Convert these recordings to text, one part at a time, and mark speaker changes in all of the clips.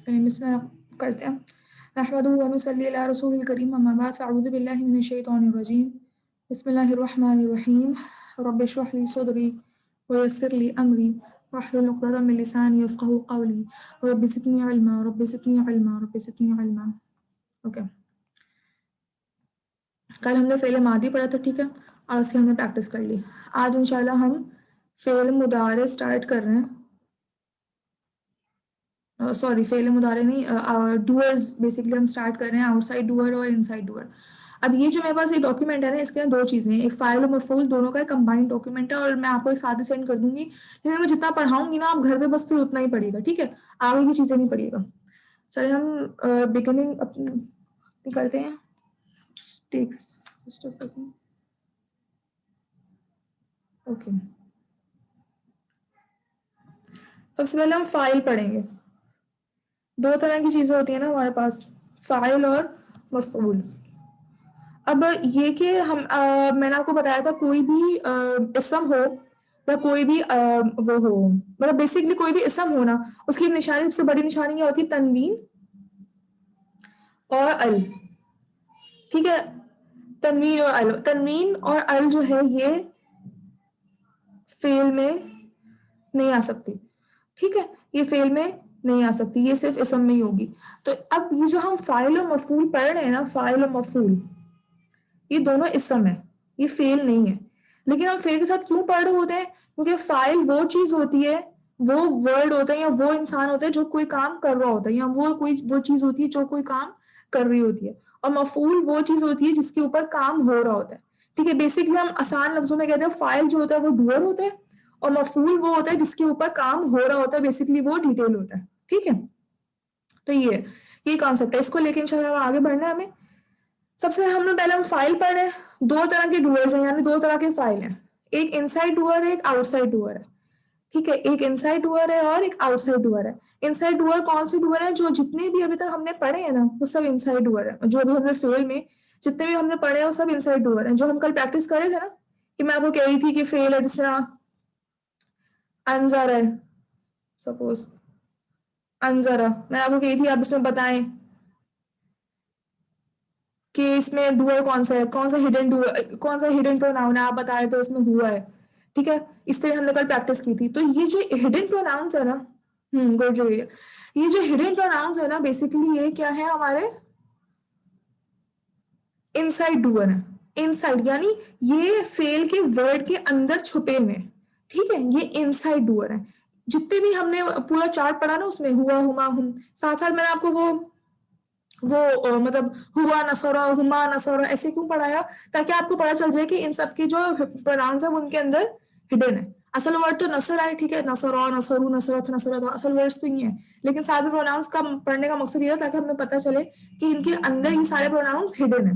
Speaker 1: बिस्मिल्लाह करते हैं। नहमदुहु व नुसल्ली अला रसूलिल करीम, अम्मा बाद, फ़अऊज़ु बिल्लाहि मिनश शैतानिर रजीम। बिस्मिल्लाहिर रहमानिर रहीम। रब्बि इश्रह ली सदरी व यस्सिर ली अमरी वाहलुल उक़दतम मिन लिसानी यफ़क़हू क़ौली रब्बि ज़िदनी इल्मा रब्बि ज़िदनी इल्मा रब्बि ज़िदनी इल्मा। ओके, कल हमने फ़ेल मादी पढ़ा था, ठीक है, और उसकी हमने प्रैक्टिस कर ली। आज इंशाल्लाह हम फ़ेल मुदारे स्टार्ट कर रहे हैं। सॉरी, फेल मुदारे नहीं, डूअर्स बेसिकली हम स्टार्ट कर रहे हैं, आउटसाइड डूअर और इनसाइड डूअर। अब ये जो मेरे पास ये डॉक्यूमेंट है ना, इसके अंदर दो चीज़ें हैं, एक फाइल और मफूल, दोनों का कंबाइंड डॉक्यूमेंट है, और मैं आपको एक साथ ही सेंड कर दूंगी। लेकिन मैं जितना पढ़ाऊंगी ना, आप घर पे बस फिर उतना ही पढ़िएगा, ठीक है, आगे की चीज़ें नहीं पढ़िएगा। चलिए हम बिगिनिंग अपनी करते हैं। ओके, सबसे पहले हम फाइल पढ़ेंगे। दो तरह की चीज़ें होती है ना हमारे पास, फाइल और मफूल। अब ये कि मैंने आपको बताया था, कोई भी इसम हो या कोई भी वो हो, मतलब बेसिकली कोई भी इसम हो ना, उसकी निशानी, सबसे बड़ी निशानी क्या होती है? तनवीन और अल, ठीक है। तनवीन और अल, तनवीन और अल जो है ये फेल में नहीं आ सकती, ठीक है, ये फेल में नहीं आ सकती, ये सिर्फ इसम में ही होगी। तो अब ये जो हम फाइल और मफूल पढ़ रहे हैं ना, फाइल और मफूल, ये दोनों इसम है, ये फेल नहीं है। लेकिन हम फेल के साथ क्यों पढ़ रहे होते हैं? क्योंकि फाइल वो चीज होती है, वो वर्ड होता है या वो इंसान होता है जो कोई काम कर रहा होता है, या वो चीज होती है जो कोई काम कर रही होती है, और मफूल वो चीज होती है जिसके ऊपर काम हो रहा होता है, ठीक है। बेसिकली हम आसान लफ्जों में कहते हैं फाइल जो होता है वो डूअर होता है, और मफूल वो होता है जिसके ऊपर काम हो रहा होता है, बेसिकली वो डिटेल होता है, ठीक है। तो ये कॉन्सेप्ट है, इसको लेके इंशाल्लाह आगे बढ़ना है हमें। सबसे हमने पहले हम फाइल पढ़ रहे हैं, दो तरह के डूअर्स हैं, यानी दो तरह के फाइल हैं, एक इनसाइड डूअर है, एक आउटसाइड डूअर है, ठीक है। एक इनसाइड डूअर है और एक आउटसाइड डूअर है। इनसाइड डूअर कौन से डूअर है? जो जितने भी अभी तक हमने पढ़े हैं ना, वो सब इनसाइड डूअर है। जो भी हमने फेल में जितने भी हमने पढ़े हैं वो सब इनसाइड डूअर है। जो हम कल प्रैक्टिस करे थे ना, कि मैं आपको कह रही थी कि फेल है, जिससे अनजर है, सपोज अनजरा, मैं आपको कही थी आप इसमें बताएं कि इसमें डूअर कौन सा है, कौन सा हिडन डूअर, कौन सा हिडन प्रोनाउन है, आप बताए तो इसमें हुआ है, ठीक है। इस तरह हमने कल प्रैक्टिस की थी। तो ये जो हिडन प्रोनाउंस है ना, गुड जो ये जो हिडन प्रोनाउंस है ना, बेसिकली ये क्या है? हमारे इनसाइड डूअर है। इनसाइड यानी ये फेल के वर्ड के अंदर छुपे हुए, ठीक है, ये इनसाइड डूअर है। जितने भी हमने पूरा चार्ट पढ़ा ना, उसमें हुआ, हुमा, हम, साथ साथ मैंने आपको वो मतलब हुआ, नसरा, हुमा, नसरा ऐसे क्यों पढ़ाया? ताकि आपको पता चल जाए कि इन सब के जो प्रोनाउंस है वो उनके अंदर हिडन है। असल वर्ड तो नसर है, ठीक है, नसरा, नसरू, नसरत, नसरत, असल वर्ड्स तो ये है, लेकिन सारे प्रोनाउंस का पढ़ने का मकसद ये है ताकि हमें पता चले कि इनके अंदर ये सारे प्रोनाउंस हिडन है।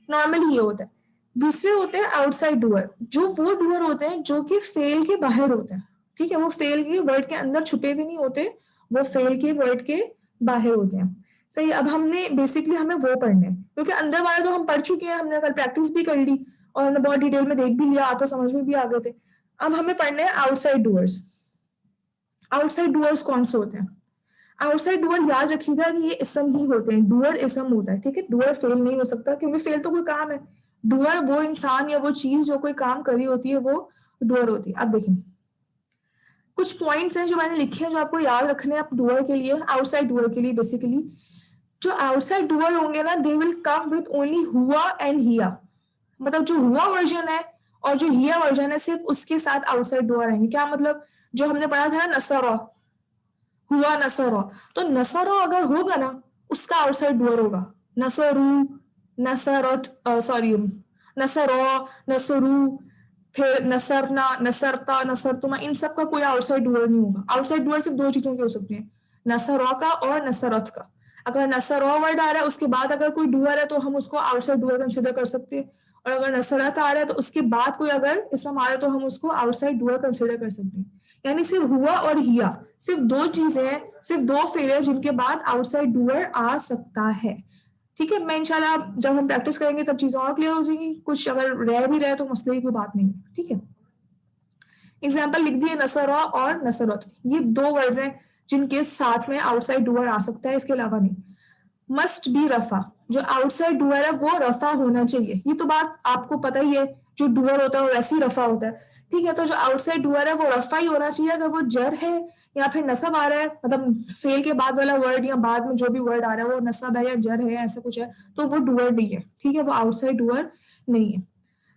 Speaker 1: नॉर्मली ये होता है। दूसरे होते हैं आउटसाइड डूअर, जो वो डूअर होते हैं जो कि फेल के बाहर होते हैं, ठीक है, वो फेल के वर्ड के अंदर छुपे भी नहीं होते, वो फेल के वर्ड के बाहर होते हैं। सही, अब हमने बेसिकली हमें वो पढ़ने हैं, क्योंकि अंदर वाले तो हम पढ़ चुके हैं, हमने कल प्रैक्टिस भी कर ली और हमने बहुत डिटेल में देख भी लिया, आप तो समझ में भी आ गए थे। अब हमें पढ़ने हैं आउटसाइड डूअर्स। आउटसाइड डूअर्स कौन से होते हैं? आउटसाइड डूअर याद रखिएगा कि ये इसम ही होते हैं, डूअर इसम होता है, ठीक है। डूअर फेल नहीं हो सकता, क्योंकि फेल तो कोई काम है, डूअर वो इंसान या वो चीज जो कोई काम कर रही होती है, वो डूअर होती है। अब देखिए, कुछ पॉइंट्स हैं जो मैंने लिखे हैं जो आपको याद रखने हैं डूअर के लिए, आउटसाइड डूअर के लिए। बेसिकली जो आउटसाइड डूअर होंगे ना, they will come with only हुआ एंड हिया, मतलब जो हुआ वर्जन है और जो हिया वर्जन है, सिर्फ उसके साथ आउटसाइड डूअर आएंगे। क्या मतलब? जो हमने पढ़ा था ना, नसरा, हुआ नसरा, तो नसरा अगर होगा ना, उसका आउटसाइड डूअर होगा। नसरू, नसरत, सॉरी, नसरो, नसरू, फिर नसरना, नसरता, नसरतुमा, इन सब का कोई आउटसाइड डूअर नहीं होगा। आउटसाइड डूअर सिर्फ दो चीजों के हो सकते हैं, नसरो का और नसरत का। अगर नसरो वर्ड आ रहा है उसके बाद अगर कोई डूअर है तो हम उसको आउटसाइड डूअर कंसिडर कर सकते हैं, और अगर नसरत आ रहा है तो उसके बाद कोई अगर इसम आ रहा है तो हम उसको आउटसाइड डूअर कंसिडर कर सकते हैं। यानी सिर्फ हुआ और हिया, सिर्फ दो चीजें हैं, सिर्फ दो फेलियर जिनके बाद आउटसाइड डूअर आ सकता है, ठीक है। मैं इंशाल्लाह जब हम प्रैक्टिस करेंगे तब चीजें और क्लियर हो जाएंगी, कुछ अगर रह भी रहे तो मसले की कोई बात नहीं है, ठीक है। एग्जाम्पल लिख दिए, नसरा और नसरत, ये दो वर्ड्स हैं जिनके साथ में आउटसाइड डूअर आ सकता है, इसके अलावा नहीं। मस्ट बी रफा, जो आउटसाइड डूअर है वो रफा होना चाहिए। ये तो बात आपको पता ही है, जो डूअर होता है वो वैसे ही रफा होता है, ठीक है। तो जो आउटसाइड डूअर है वो रफा ही होना चाहिए। अगर वो जर है या फिर नसब आ रहा है, मतलब फेल के बाद वाला वर्ड या बाद में जो भी वर्ड आ रहा है वो नसब है या जर है, ऐसा कुछ है, तो वो डूअर नहीं है, ठीक है, वो आउटसाइड डूअर नहीं है।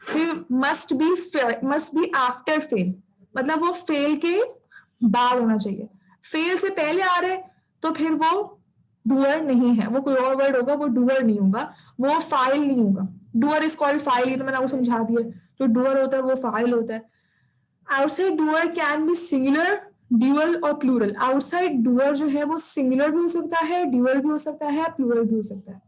Speaker 1: फिर मस्ट बी आफ्टर फेल, मतलब वो फेल के बाद होना चाहिए। फेल से पहले आ रहे तो फिर वो डूअर नहीं है, वो कोई और वर्ड होगा, वो डूअर नहीं होगा, वो फाइल नहीं होगा। डूअर इज कॉल्ड फाइल, ये तो मैंने आपको समझा दिया। जो डूअर होता है वो फाइल होता है। Outside doer can be singular, dual और प्लूरल। आउटसाइड डूअर जो है वो सिंगुलर भी हो सकता है, ड्यूअल भी हो सकता है, प्लूरल भी हो सकता है।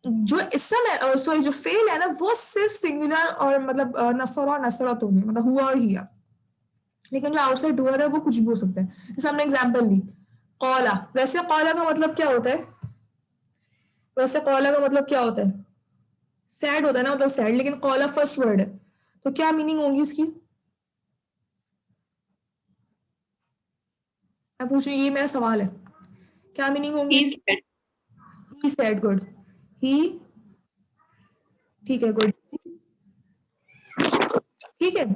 Speaker 1: जो इसम है, सॉरी, जो फेल है ना, वो सिर्फ सिंगुलर और मतलब नसर और नसरत होंगे, मतलब हुआ और हिया। लेकिन जो आउटसाइड डूअर है वो कुछ भी हो सकता है। जैसे हमने एग्जांपल ली कौला, वैसे कौला का मतलब क्या होता है? वैसे कौला का मतलब क्या होता है? सैड होता है ना, मतलब सैड, लेकिन कौला फर्स्ट वर्ड है, तो क्या मीनिंग होगी इसकी? मैं पूछ रही हूँ, ये मेरा सवाल है, क्या मीनिंग होंगी? ही सैड, गुड, ही, ठीक है, गुड, ठीक है।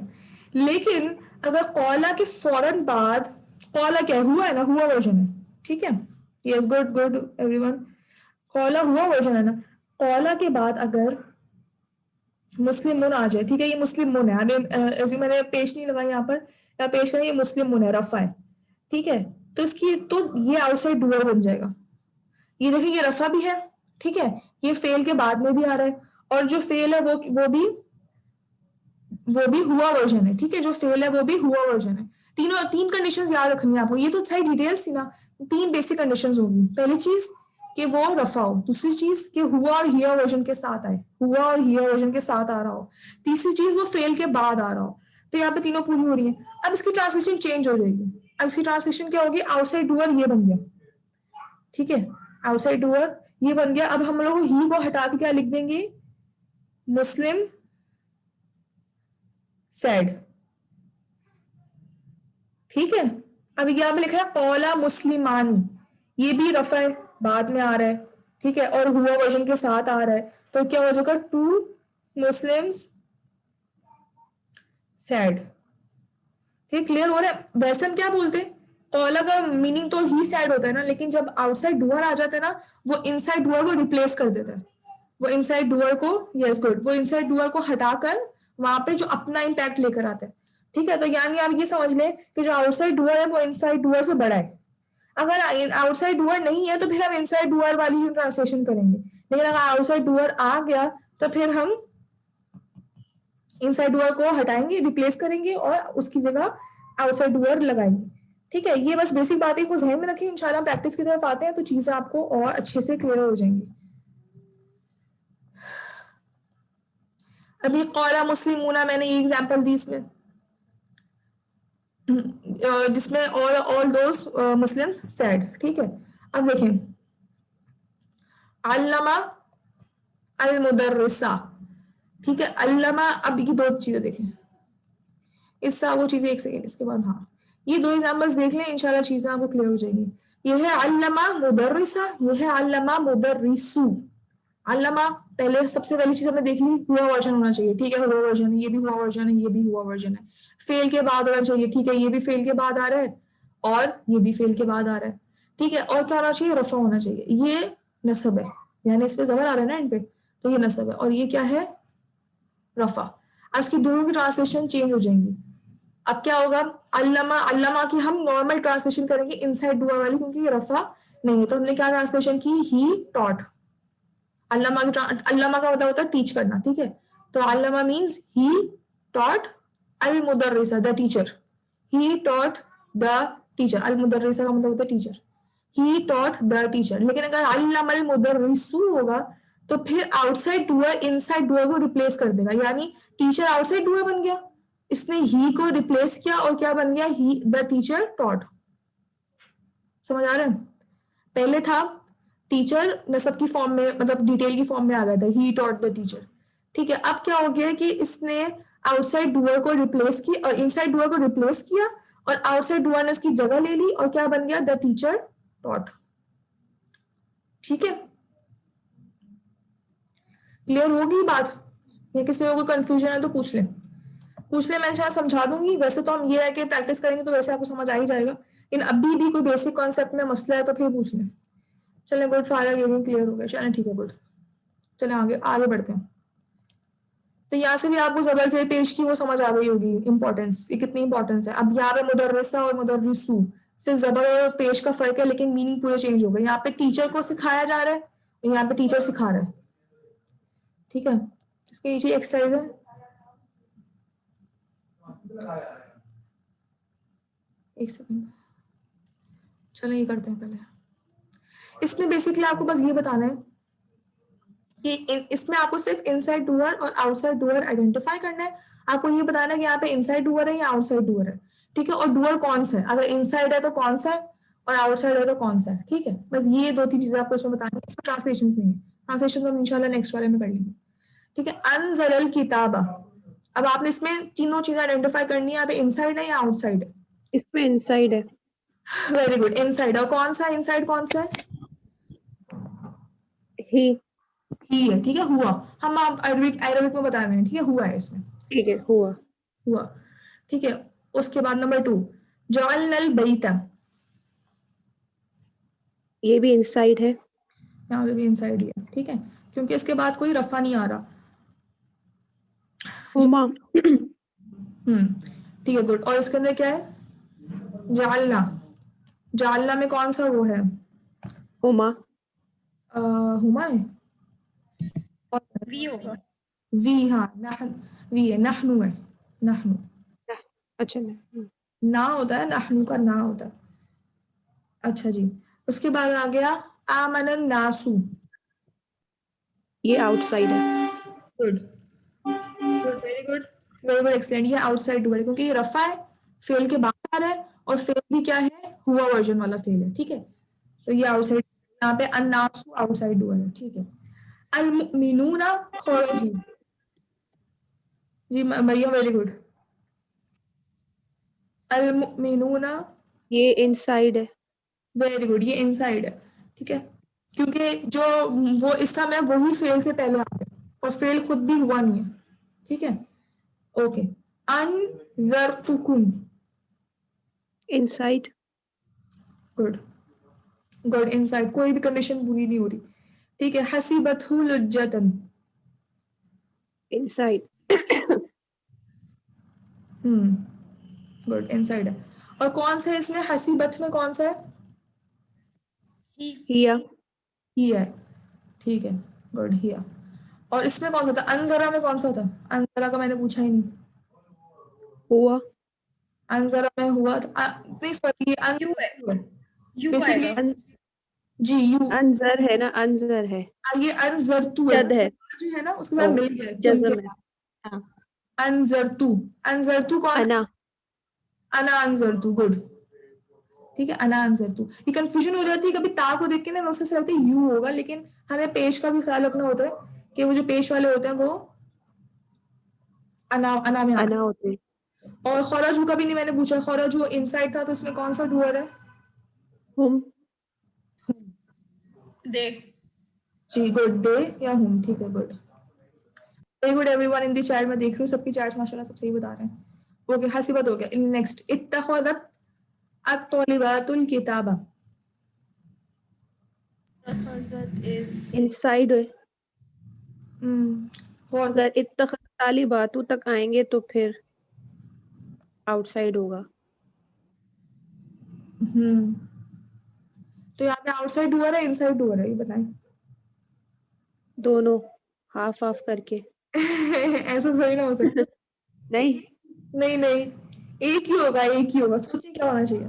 Speaker 1: लेकिन अगर कौला के फौरन बाद, कौला क्या हुआ है ना, हुआ वर्जन है, ठीक है, यस, गुड गुड एवरीवन, कौला हुआ वर्जन है ना। कौला के बाद अगर मुस्लिम मुन आ जाए, ठीक है, ये मुस्लिम मुन है, अभी मैंने पेश नहीं लगाई यहाँ पर, या पेश करें, ये मुस्लिम मुन है, रफा है, ठीक है, तो इसकी तो ये आउटसाइड डूअर बन जाएगा। ये देखिए, ये रफा भी है, ठीक है, ये फेल के बाद में भी आ रहा है, और जो फेल है वो भी हुआ वर्जन है, ठीक है, जो फेल है वो भी हुआ वर्जन है। तीन कंडीशंस याद रखनी है आपको, ये तो सारी डिटेल्स थी ना। तीन बेसिक कंडीशंस होगी। पहली चीज कि वो रफा हो, दूसरी चीज कि हुआ और हिया वर्जन के साथ आए, हुआ और हिया वर्जन के साथ आ रहा हो, तीसरी चीज वो फेल के बाद आ रहा हो। तो यहाँ पे तीनों पूरी हो रही है। अब इसकी ट्रांसलेशन चेंज हो जाएगी। अब इसकी ट्रांसलेशन क्या होगी? आउटसाइड डूअर ये बन गया, ठीक है, आउटसाइड डूअर ये बन गया। अब हम लोग ही को हटा के क्या लिख देंगे? मुस्लिम सैड, ठीक है। अब यहाँ पे लिखा है कौला मुस्लिमानी, ये भी रफा है, बाद में आ रहा है, ठीक है, और हुआ वर्जन के साथ आ रहा है, तो क्या हो जाएगा? टू मुस्लिम्स सैड, ठीक, क्लियर हो रहा है? वैसे हम क्या बोलते हैं, कौला का मीनिंग तो ही सैड होता है ना, लेकिन जब आउटसाइड डूअर आ जाता है ना, वो इनसाइड डूअर को रिप्लेस कर देता है। वो इनसाइड डूअर को, यस गुड, वो इनसाइड डूअर को हटाकर वहां पे जो अपना इम्पैक्ट लेकर आता है, ठीक है। तो यानी आप ये समझ लें कि जो आउटसाइड डूअर है वो इनसाइड डूअर से बड़ा है। अगर आउटसाइड डूअर नहीं है तो फिर हम इनसाइड डूअर वाली ही ट्रांसलेशन करेंगे, लेकिन अगर आउटसाइड डूअर आ गया तो फिर हम इनसाइड डूअर को हटाएंगे, रिप्लेस करेंगे और उसकी जगह आउटसाइड डूअर लगाएंगे, ठीक है। ये बस बेसिक बातें को ध्यान में रखें, इंशाल्लाह प्रैक्टिस की तरफ आते हैं तो चीजें आपको और अच्छे से क्लियर हो जाएंगी। अभी कौला मुस्लिमूना मैंने ये एग्जांपल दी इसमें, जिसमें ऑल दोस मुस्लिम्स सैड, ठीक है। अब देखें अल्लमा अल मुदर्रिसा, ठीक है, अल्लमा। अब ये दो चीजें देखें, इससा वो चीजें, एक सेकेंड, इसके बाद हाँ, ये दो एग्जांपल्स देख लें, इंशाल्लाह चीजें आपको क्लियर हो जाएंगी। ये है अल्लमा मुदर्रिसा, ये है अल्लमा मुदर्रिसु। अल्लमा, पहले सबसे पहली चीज हमने देख ली, हुआ वर्जन होना चाहिए, ठीक है, हुआ वर्जन है, ये भी हुआ वर्जन है, ये भी हुआ वर्जन है। फेल के बाद होना चाहिए, ठीक है, ये भी फेल के बाद आ रहा है और ये भी फेल के बाद आ रहा है, ठीक है। और क्या होना चाहिए? रफा होना चाहिए। ये नसब है, यानी इस पे जबर आ रहा है ना एंड पे, तो ये नसब है, और ये क्या है? रफा। आज की दोनों की ट्रांसलेशन चेंज हो जाएंगी। अब क्या होगा? अल्लमा, अल्लमा की हम नॉर्मल ट्रांसलेशन करेंगे इनसाइड डूअर वाली, क्योंकि ये रफा नहीं है, तो हमने क्या ट्रांसलेशन की? He taught. अल्लामा का होता है टीच करना, ठीक है, तो अल्लामा मीन्स ही टॉट अल मुदर्रिसा, the teacher, he taught the teacher, अल मुदर्रिसा का मतलब होता है teacher, he taught the teacher. लेकिन अगर अल्लमा अल मुदर्रिसु होगा तो फिर आउटसाइड डूअर इनसाइड डूअर को रिप्लेस कर देगा, यानी टीचर आउटसाइड डूअर बन गया, इसने ही को रिप्लेस किया और क्या बन गया? ही द टीचर टॉट। समझ आ रहा है? पहले था टीचर नसब की फॉर्म में, मतलब डिटेल की फॉर्म में आ गया था, ही टॉट द टीचर, ठीक है। अब क्या हो गया कि इसने आउटसाइड डूअर को रिप्लेस किया और इनसाइड डूअर को रिप्लेस किया और आउटसाइड डूअर ने उसकी जगह ले ली और क्या बन गया, द टीचर टॉट। ठीक है, क्लियर होगी बात? या किसी को कंफ्यूजन है तो पूछ ले, मैं शायद समझा दूंगी। वैसे तो हम ये है कि प्रैक्टिस करेंगे तो वैसे आपको समझ आ ही जाएगा, लेकिन अभी भी कोई बेसिक कॉन्सेप्ट में मसला है तो फिर पूछ लें। चलें, गुड, फायर गेमिंग क्लियर हो गया, चलें ठीक है, गुड। चलें आगे आगे बढ़ते हैं। तो यहाँ से भी आपको जबर पेश की वो समझ आ गई होगी इंपॉर्टेंस, ये कितनी इंपॉर्टेंस है। अब यहाँ पे मुदर्रिसा और मुदर्रिसू, सिर्फ जबर और पेश का फर्क है, लेकिन मीनिंग पूरे चेंज हो गए। यहाँ पे टीचर को सिखाया जा रहा है और यहाँ पे टीचर सिखा रहा है। ठीक है, इसके नीचे एक्सरसाइज है, एक सेकंड, चलो ये करते हैं पहले। इसमें बेसिकली आपको बस ये बताना है कि इसमें आपको सिर्फ इनसाइड डूअर और आउटसाइड डूअर आइडेंटिफाई करना है। आपको ये बताना है कि यहाँ पे इनसाइड डूअर है या आउटसाइड डूअर है। ठीक है, और डूअर कौन सा है, अगर इनसाइड है तो कौन सा है और आउटसाइड है तो कौन सा है। ठीक है, बस ये 2-3 चीजें आपको इसमें बतानी है। इसमें ट्रांसलेशन नहीं है, ट्रांसलेशन तो हम इंशाल्लाह नेक्स्ट वाले में कर लेंगे। ठीक है, अनजरल किताबा, अब आपने इसमें तीनों चीजें आइडेंटिफाई करनी है, यहाँ पे इनसाइड है या आउटसाइड है।
Speaker 2: इसमें इनसाइड है।
Speaker 1: Very good, inside. और कौन सा इनसाइड, कौन सा है,
Speaker 2: ही
Speaker 1: है। ठीक है, हुआ, हम आप अरबिक में बता दें। ठीक है, हुआ है इसमें,
Speaker 2: ठीक है, हुआ।
Speaker 1: हुआ। ठीक है, उसके बाद नंबर 2, जअलनल बैता,
Speaker 2: ये भी इनसाइड है।
Speaker 1: यहाँ पे भी इनसाइड ही है। ठीक है, क्योंकि इसके बाद कोई रफा नहीं आ रहा।
Speaker 2: हुमा
Speaker 1: ठीक है, गुड। और इसके अंदर क्या है, जालना, जालना में कौन सा वो है,
Speaker 2: हुमा
Speaker 1: हुमा है,
Speaker 3: वी होगा।
Speaker 1: वी, हाँ वी है, नहनु है, नहनु,
Speaker 2: अच्छा नहीं।
Speaker 1: ना होता है, नहनु का ना होता है। अच्छा जी, उसके बाद आ गया आमनन नासु,
Speaker 2: ये आउटसाइड है।
Speaker 1: Good, good, very good, very good, excellent. ये आउटसाइड डूअर है क्योंकि ये रफा है, फेल के बाहर है, और फेल भी क्या है, हुआ वर्जन वाला फेल है। ठीक है, तो ये आउटसाइड, यहाँ पे अन्नासु आउटसाइड डूअर है। ठीक है, अल मुमिनूना खरजू, जी भैया, वेरी गुड। अल मुमिनूना,
Speaker 2: ये इनसाइड है।
Speaker 1: वेरी गुड, ये इनसाइड है। ठीक है, क्योंकि जो वो इस समय वही फेल से पहले आ गया और फेल खुद भी हुआ नहीं है। ठीक है, ओके। अनज़रतुकुम,
Speaker 2: इनसाइड।
Speaker 1: गुड, गुड, इनसाइड, कोई भी कंडीशन पूरी नहीं हो रही। ठीक है, हसीबतहु लुज्जतन,
Speaker 2: इनसाइड।
Speaker 1: गुड, इनसाइड है। और कौन सा है इसमें, हसीबत में कौन सा है,
Speaker 2: हिया।
Speaker 1: ही है। ठीक है, गुड, हिया। और इसमें कौन सा था, अनजरा में कौन सा था, अनजरा का मैंने पूछा ही नहीं।
Speaker 2: हुआ।
Speaker 1: अनजरा में हुआ था, नहीं सॉरी, ये
Speaker 3: यू है, यू
Speaker 1: बेसिकली
Speaker 3: आएगा।
Speaker 1: जी, यू,
Speaker 2: अनजर है ना, अनजर है।
Speaker 1: ये अनजरतु है,
Speaker 2: जद है।
Speaker 1: जो है ना उसके साथ
Speaker 2: ओ,
Speaker 1: मिल गया तुम के
Speaker 2: जज़म है।
Speaker 1: साथ।
Speaker 2: हाँ।
Speaker 1: अनजरतु, अनजरतु कौन सा,
Speaker 2: अना।
Speaker 1: अना अनजरतु, गुड। ठीक है, अना अनजरतु। ये कंफ्यूजन हो जाती है कभी ता को देख के ना, उससे लगता है यू होगा, लेकिन हमें पेश का भी ख्याल रखना होता है कि वो जो पेश वाले होते हैं वो अना में आते
Speaker 2: अना होते हैं।
Speaker 1: हैं। और खौराजू का भी नहीं मैंने पूछा, खौराजू इनसाइड था तो उसमें कौन सा डूअर है,
Speaker 2: हुम।
Speaker 3: दे।
Speaker 1: जी, गुड, दे या हुम। ठीक है, good, very good everyone in the chat. मैं देख रही हूँ सबकी चैट माशाल्लाह सब सही बता रहे हैं। ओके, हसीबत हो गया। नेक्स्ट, इत्तखज़त अत-तलिबातुल किताबा,
Speaker 3: इज
Speaker 2: इनसाइड है।
Speaker 1: गौर
Speaker 2: अगर इत्तखज़ तालिबातु तक आएंगे तो फिर आउटसाइड होगा।
Speaker 1: तो यहाँ पे आउटसाइड डूअर है, इनसाइड डूअर है, ये बताएं।
Speaker 2: दोनों हाफ हाफ करके।
Speaker 1: ऐसा थोड़ी ना हो सकता।
Speaker 2: नहीं।
Speaker 1: नहीं नहीं, एक ही होगा, एक ही होगा, सोचिए क्या होना चाहिए।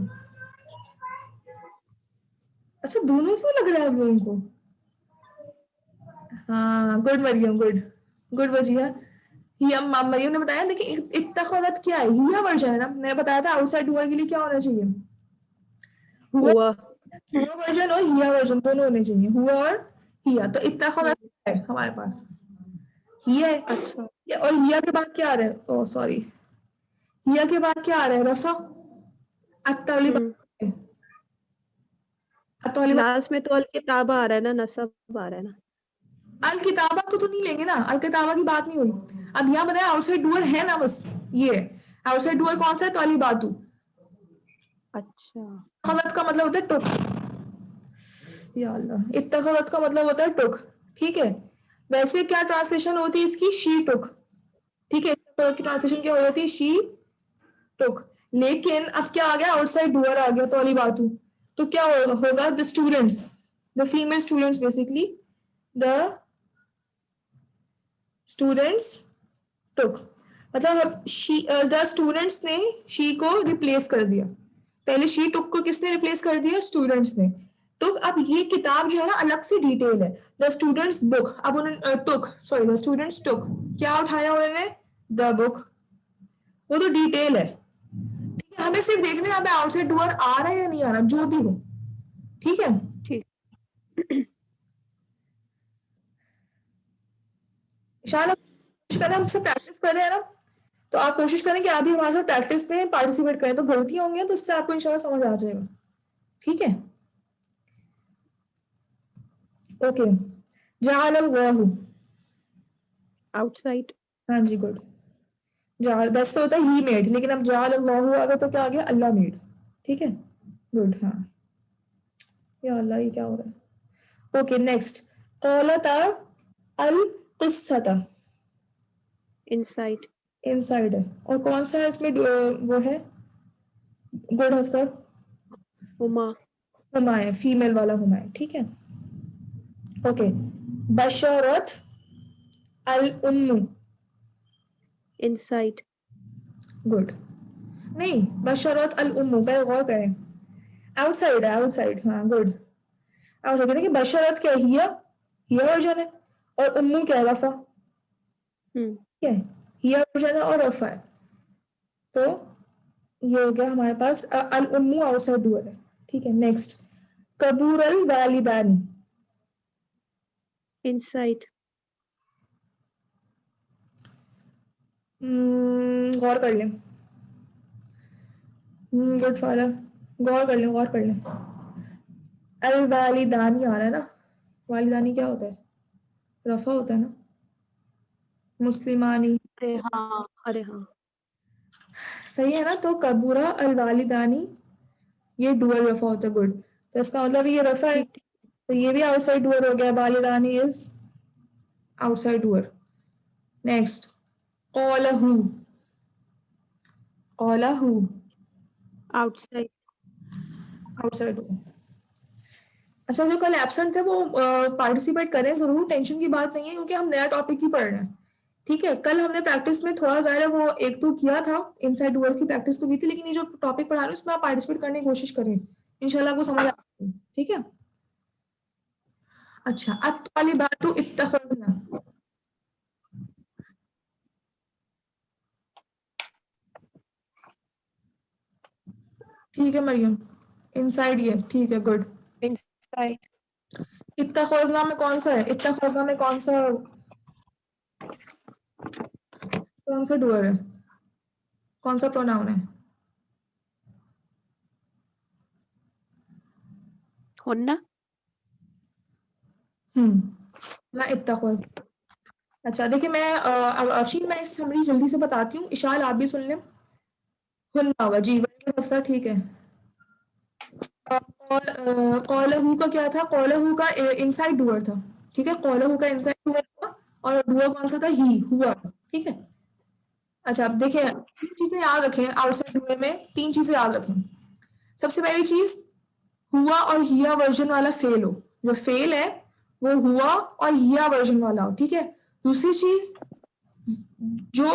Speaker 1: अच्छा, दोनों क्यों लग रहा है आप लोगों को। हाँ, good Maryam, good, good Wajiha. हिया, मरियम ने बताया, लेकिन इत्तखज़त क्या है, हिया वर्जन है ना, मैंने बताया था आउटसाइड डूअर के लिए क्या होना चाहिए, हुआ,
Speaker 2: हुआ।
Speaker 1: हुआ वर्जन और हिया वर्जन दोनों होने चाहिए, हुआ और हिया। तो इत्तखज़त है हमारे पास, हिया है।
Speaker 2: अच्छा।
Speaker 1: और हिया के बाद क्या आ रहा है, ओ सॉरी, हिया के बाद क्या आ रहा है, रफा। अत्तौलिबात अत्तौलिबात
Speaker 2: लास्ट में तो अल किताबा आ रहा है ना, नसब आ रहा है ना।
Speaker 1: अल किताबा को तो नहीं लेंगे ना, अल किताबा की बात नहीं हुई। अब यहाँ बताया आउटसाइड डूअर है ना, बस ये आउटसाइड डूअर कौन सा है, तौलिबातु।
Speaker 2: अच्छा,
Speaker 1: खलत का मतलब होता है टुक, या अल्लाह, इत्तखलत का मतलब होता है टुक, ठीक है। वैसे क्या ट्रांसलेशन होती है इसकी, शी टुक, ठीक है। इत्तखलत की ट्रांसलेशन क्या हो जाती है, शी टुक। लेकिन अब क्या आ गया, आउटसाइड डूअर आ गया, तौलिबातु। तो क्या होगा, the students, the female students basically, the students took, मतलब द स्टूडेंट्स ने शी को रिप्लेस कर दिया। पहले शी टुक को किसने रिप्लेस कर दिया, स्टूडेंट्स ने। टुक, अब ये किताब जो है ना अलग से डिटेल है, द स्टूडेंट्स बुक। अब उन्होंने टुक, सॉरी, द स्टूडेंट्स टुक, क्या उठाया उन्होंने, द बुक, वो तो डिटेल है, ठीक है। हमें सिर्फ देखना है यहाँ पे आउटसाइड डूअर आ रहा है या नहीं आ रहा, जो भी हो, ठीक है।
Speaker 2: ठीक।
Speaker 1: इंशाल्लाह कोशिश करें, हमसे प्रैक्टिस कर रहे हैं ना, तो आप कोशिश करें कि आप भी हमारे साथ प्रैक्टिस में पार्टिसिपेट करें, तो गलतियां होंगी तो इससे आपको इंशाल्लाह समझ आ जाएगा, ठीक है। ओके, जअल अल्लाहु,
Speaker 2: आउटसाइड।
Speaker 1: हाँ जी, गुड। जाल वैसे होता है ही मेड, लेकिन अब जाल अल्लाहु आ गया तो क्या आ गया, अल्लाह मेड, ठीक है, गुड। हाँ, या अल्लाह, ये क्या हो रहा है। ओके, नेक्स्ट, क़ालता अल क़िस्सता,
Speaker 2: इनसाइड।
Speaker 1: इनसाइड है, और कौन सा है इसमें वो है, गुड अफसर,
Speaker 2: हुमा।
Speaker 1: हुमा है, फीमेल वाला हुमा है, ठीक है। ओके, बशरत अल उम्मु,
Speaker 2: इनसाइड।
Speaker 1: गुड। नहीं, बशरत अल उम्मु पे गौर करें, आउटसाइड है, आउटसाइड, हाँ, गुड। आउटसाइड कहते हैं कि बशरत क्या है, हिया वर्जन है, और उम्मु क्या है, रफा, ठीक है। हिया वर्जन है और रफा है, तो ये हो गया हमारे पास अल उम्मु आउटसाइड डूअर है, ठीक है। नेक्स्ट, कबूर अल वालिदानी,
Speaker 2: इनसाइड।
Speaker 1: गौर कर लें, गुड फारा, गौर कर लें, गौर कर लें। अल वालिदानी आ रहा है ना, वालिदानी क्या होता है, रफा होता है ना, मुस्लिमानी,
Speaker 2: अरे हाँ, अरे हाँ।
Speaker 1: सही है ना। तो कबूरा अल वालिदानी, ये डुअल रफा होता है, गुड। तो इसका मतलब ये रफा है,
Speaker 2: ठीक ठीक।
Speaker 1: तो ये भी आउटसाइड डुअर हो गया, वालिदानी इज आउटसाइड डुअर। नेक्स्ट, क़ालहू, क़ालहू
Speaker 2: आउटसाइड।
Speaker 1: Outside doer. अच्छा, जो कल एब्सेंट थे वो पार्टिसिपेट करें जरूर, टेंशन की बात नहीं है, क्योंकि हम नया टॉपिक ही पढ़ रहे हैं, ठीक है। कल हमने प्रैक्टिस में थोड़ा ज़्यादा वो एक तो किया था, इनसाइड डुअर्स की प्रैक्टिस तो की थी, लेकिन ये जो टॉपिक पढ़ा रहे हैं उसमें आप पार्टिसिपेट करने की कोशिश करें, इंशाल्लाह आपको समझ आ जाएगी, ठीक है। अच्छा, अत्तालिबातु इत्तखज़ना, ठीक है मरियम, इनसाइड ये, ठीक है, गुड।
Speaker 2: इनसाइड।
Speaker 1: इत्तखज़ना में कौन सा है, इत्तखज़ना में कौन सा डुअर है, कौन सा प्रोनाउन है,
Speaker 2: होना।
Speaker 1: ना इत्तखज़। अच्छा देखिए, मैं अफशीन, मैं समरी जल्दी से बताती हूँ, इशाल आप भी सुन लें। हुन्ना होगा जी, वेरी गुड अफसर, ठीक है। और कौलहू का क्या था, कौलहू का इनसाइड डुअर था, ठीक है। कौलहू का इनसाइड डुअर था, और डुअर कौन सा था, ही, हुआ, ठीक है। अच्छा, अब देखिए, तीन चीजें याद रखें आउटसाइड डुअर में, तीन चीजें याद रखें। सबसे पहली चीज, हुआ और हिया वर्जन वाला फेल हो, जो फेल है वो हुआ और हिया वर्जन वाला हो, ठीक है। दूसरी चीज, जो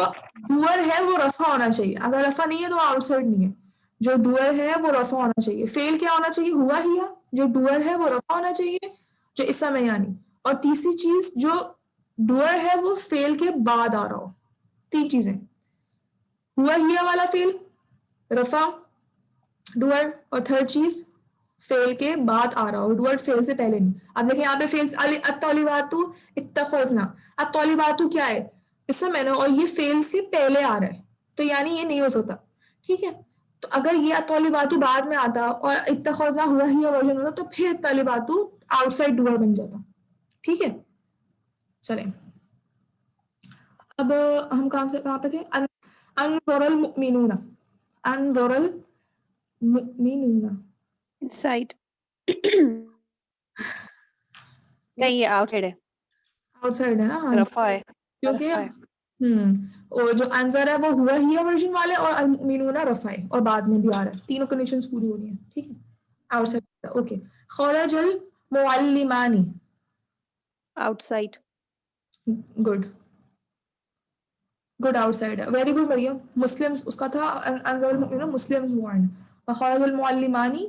Speaker 1: डुअर है वो रफा होना चाहिए, अगर रफा नहीं है तो आउटसाइड नहीं है, जो डुअर है वो रफा होना चाहिए। फेल क्या होना चाहिए, हुआ हिया, जो डुअर है वो रफा होना चाहिए, जो इस समय यानी। और तीसरी चीज, जो डुअर है वो फेल के बाद आ रहा हो। तीन चीजें, हुआ हिया वाला फेल, रफा, डुअर, और थर्ड चीज फेल के बाद आ रहा हो, डुअर फेल से पहले नहीं। अब देखिए यहाँ पे फेल, अत्तौलिबातु इत्तखज़ना, अत्तौलिबातु क्या है, इस समय ना, और ये फेल से पहले आ रहा है, तो यानी ये नहीं हो सकता, ठीक है। तो अगर ये तौलिबातु बाद में आता और इत्तखज़ना हुआ ही वर्जन होता तो फिर तौलिबातु आउटसाइड डूअर बन जाता। ठीक है, चलें अब हम कहाँ पे थे? अनज़रल मुमिनूना, अनज़रल मुमिनूना।
Speaker 2: इनसाइड नहीं, ये आउटसाइड है,
Speaker 1: आउटसाइड है ना? हाँ,
Speaker 2: रफा है,
Speaker 1: क्योंकि
Speaker 2: रफा है।
Speaker 1: और जो आंसर है वो हुआ ही वर्जन वाले और अलमुमिनूना रफा है और बाद में भी आ रहा है, तीनों कंडीशंस पूरी हो रही है। ठीक है, आउटसाइड। ओके, खरजल मुअल्लिमानी,
Speaker 2: आउटसाइड,
Speaker 1: गुड गुड, आउटसाइड है, वेरी गुड मरियम। मुस्लिम्स उसका था, अनज़रल मुमिनूना मुस्लिम्स वार्न, और खरजल मुअल्लिमानी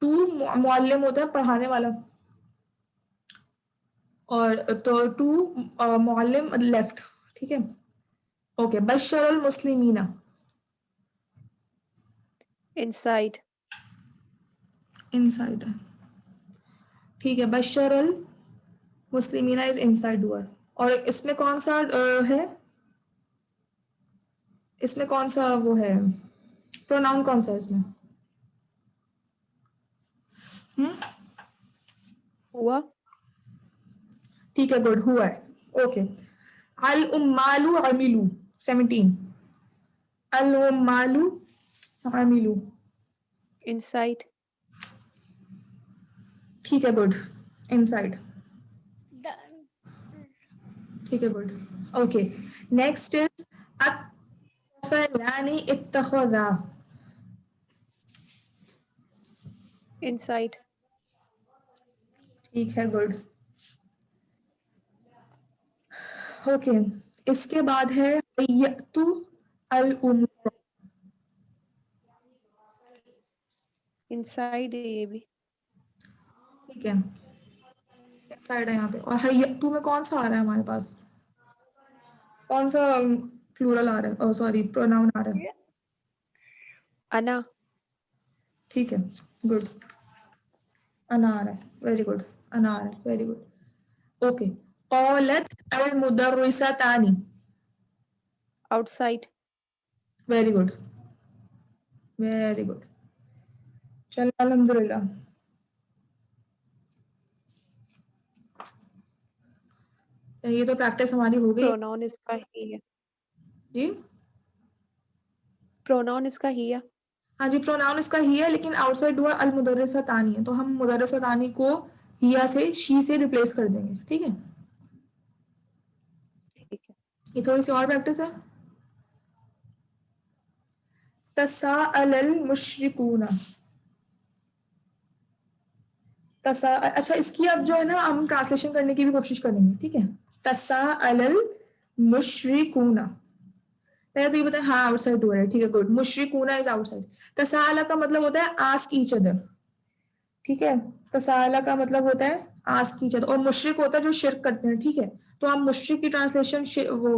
Speaker 1: टू मुअल्लिम होता है पढ़ाने वाला, और तो टू मुअल्लिम लेफ्ट। ठीक है, ओके, बशरल मुस्लिमीना,
Speaker 2: इनसाइड,
Speaker 1: इनसाइड है। ठीक है, बशरल मुस्लिमीना इज इनसाइड डूअर। और इसमें कौन सा है, इसमें कौन सा वो है, प्रोनाउन कौन सा है इसमें?
Speaker 2: हुआ,
Speaker 1: ठीक है, गुड, हुआ है। ओके, अल उम्मालु अमिलू 17, अल उम्मालु अमिलू।
Speaker 2: इनसाइड,
Speaker 1: ठीक है, गुड, इनसाइड।
Speaker 3: Done.
Speaker 1: ठीक है, गुड। ओके, नेक्स्ट इज अतफलानी इत्तखज़ा,
Speaker 2: इनसाइड,
Speaker 1: ठीक है, गुड। ओके, इसके बाद है यतु अल उमूर,
Speaker 2: इनसाइड है ये भी।
Speaker 1: ठीक है, साइड है यहाँ पे। और हयतु में कौन सा आ रहा है हमारे पास, कौन सा प्लूरल आ रहा है, सॉरी प्रोनाउन आ रहा है?
Speaker 2: अना,
Speaker 1: ठीक है, गुड, अना आ रहा है, वेरी गुड, अना आ रहा है, वेरी गुड। ओके, क़ालत अल मुदर्रिसतानी,
Speaker 2: outside,
Speaker 1: very good, very good, चलो अल्हम्दुलिल्लाह। ये तो प्रैक्टिस हमारी हो गई
Speaker 2: प्रोनाउन इसका ही है,
Speaker 1: जी।
Speaker 2: प्रोनाउन इसका ही है।
Speaker 1: हाँ जी, प्रोनाउन इसका ही है, लेकिन आउटसाइड डूअर अल मुदर्रिसतानी है, तो हम मुदर्रिसतानी को हिया से शी से रिप्लेस कर देंगे। ठीक है,
Speaker 2: ठीक है,
Speaker 1: ये थोड़ी सी और प्रैक्टिस है। तसाअलल मुशरिकूना, अच्छा, इसकी अब जो है ना हम ट्रांसलेशन करने की भी कोशिश करेंगे। ठीक है, तसाअलल मुशरिकूना, पहले तो ये बताए हाँ आउटसाइड डूअर है। ठीक है, गुड, मुशरिकूना इज आउटसाइड। तसाअला का मतलब होता है आस्क ईच अदर। ठीक है, तसाअला का मतलब होता है आस्क ईच अदर, और मुशरिक होता है जो शिरक करते हैं। ठीक है, तो हम मुशरिक की ट्रांसलेशन वो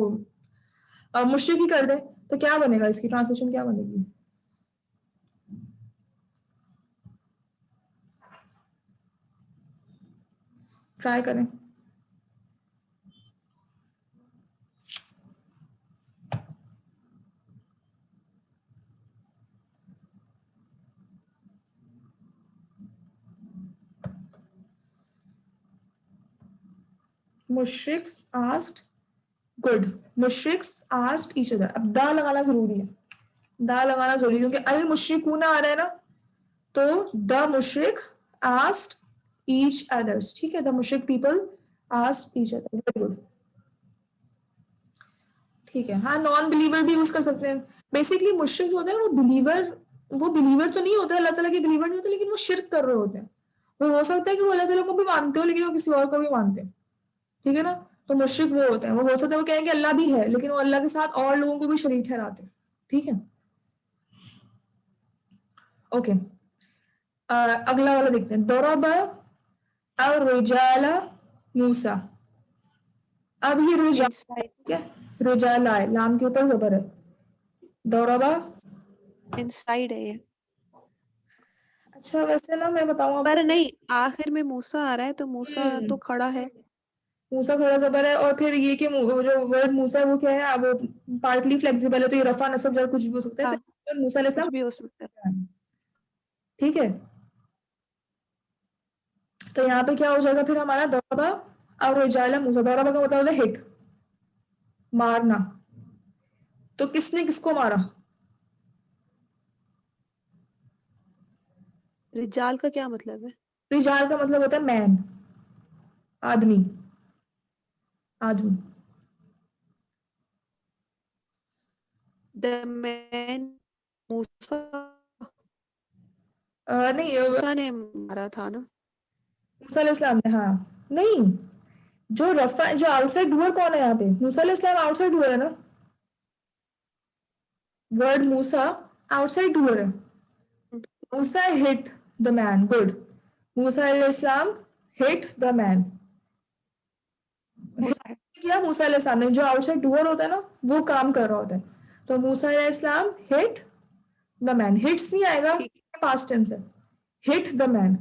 Speaker 1: मुशरिक ही कर दें तो क्या बनेगा, इसकी ट्रांसलेशन क्या बनेगी? ट्राई करें। मुशरिक्स आस्क्ड, गुड, मुशरिक्स आस्क्ड ईच अदर। अब दा लगाना जरूरी है, दा लगाना जरूरी है, क्योंकि अल मुशरिकूना आ रहा है ना, तो द मुशरिक आस्क्ड ईच अदर्स। ठीक है, द मुशरिक people asked each other, very good. ठीक है, हाँ, नॉन बिलीवर भी यूज कर सकते हैं। बेसिकली मुशरिक जो होता है ना, वो बिलीवर तो नहीं होता, अल्लाह ताला के बिलीवर नहीं होते, लेकिन वो शिरक कर रहे होते हैं। वो हो सकता है कि वो अल्लाह ताला को भी मानते हो, लेकिन वो किसी और को भी मानते हैं। ठीक है ना, तो मुशरिक वो होते हैं, वो हो सकता है वो कहें कि अल्लाह भी है, लेकिन वो अल्लाह के साथ और लोगों को भी शरीक ठहराते हैं। ठीक है, ओके, अगला वाला देखते हैं। दरबा और रिजाला मूसा। अब ये रिजाल,
Speaker 2: इनसाइड,
Speaker 1: ठीक है, रिजाला है, लाम के ऊपर जबर है। दरबा,
Speaker 2: इनसाइड है ये।
Speaker 1: अच्छा वैसे ना मैं बताऊं आपको,
Speaker 2: पर नहीं, आखिर में मूसा आ रहा है तो मूसा तो खड़ा है।
Speaker 1: मूसा खड़ा जबर है, और फिर ये कि जो वर्ड मूसा है वो क्या है, अब पार्टली फ्लेक्सिबल है, तो ये रफा नसब जब कुछ भी हो सकता है।
Speaker 2: हाँ,
Speaker 1: तो और मूसा अलैहिस्सलाम,
Speaker 2: कुछ भी हो सकता है।
Speaker 1: ठीक है। तो यहाँ पे क्या हो जाएगा फिर हमारा दरबा और रिजाला मूसा। दरबा का मतलब होता है हिट, मारना। तो किसने किसको मारा?
Speaker 2: रिजाल का क्या मतलब है?
Speaker 1: रिजाल का मतलब होता है मैन, आदमी, आदमी।
Speaker 2: द मैन मूसा,
Speaker 1: नहीं,
Speaker 2: मूसा ने मारा था ना?
Speaker 1: मूसा अलैहिस्सलाम ने, हाँ। नहीं, जो रफा, जो आउटसाइड डूअर कौन है यहाँ पे? मूसा अलैहिस्सलाम आउटसाइड डूअर है ना। वर्ड मूसा आउटसाइड डूअर है। मूसा हिट द मैन, गुड। मूसा अलैहिस्सलाम हिट द मैन।
Speaker 2: मूसा।
Speaker 1: किया मूसा अलैहिस्सलाम ने, जो आउटसाइड डूअर होता है ना, वो काम कर रहा होता है। तो मूसा अलैहिस्सलाम हिट द मैन। हिट्स नहीं आएगा,
Speaker 2: ठीक।
Speaker 1: पास्ट टेंस है। हिट द मैन,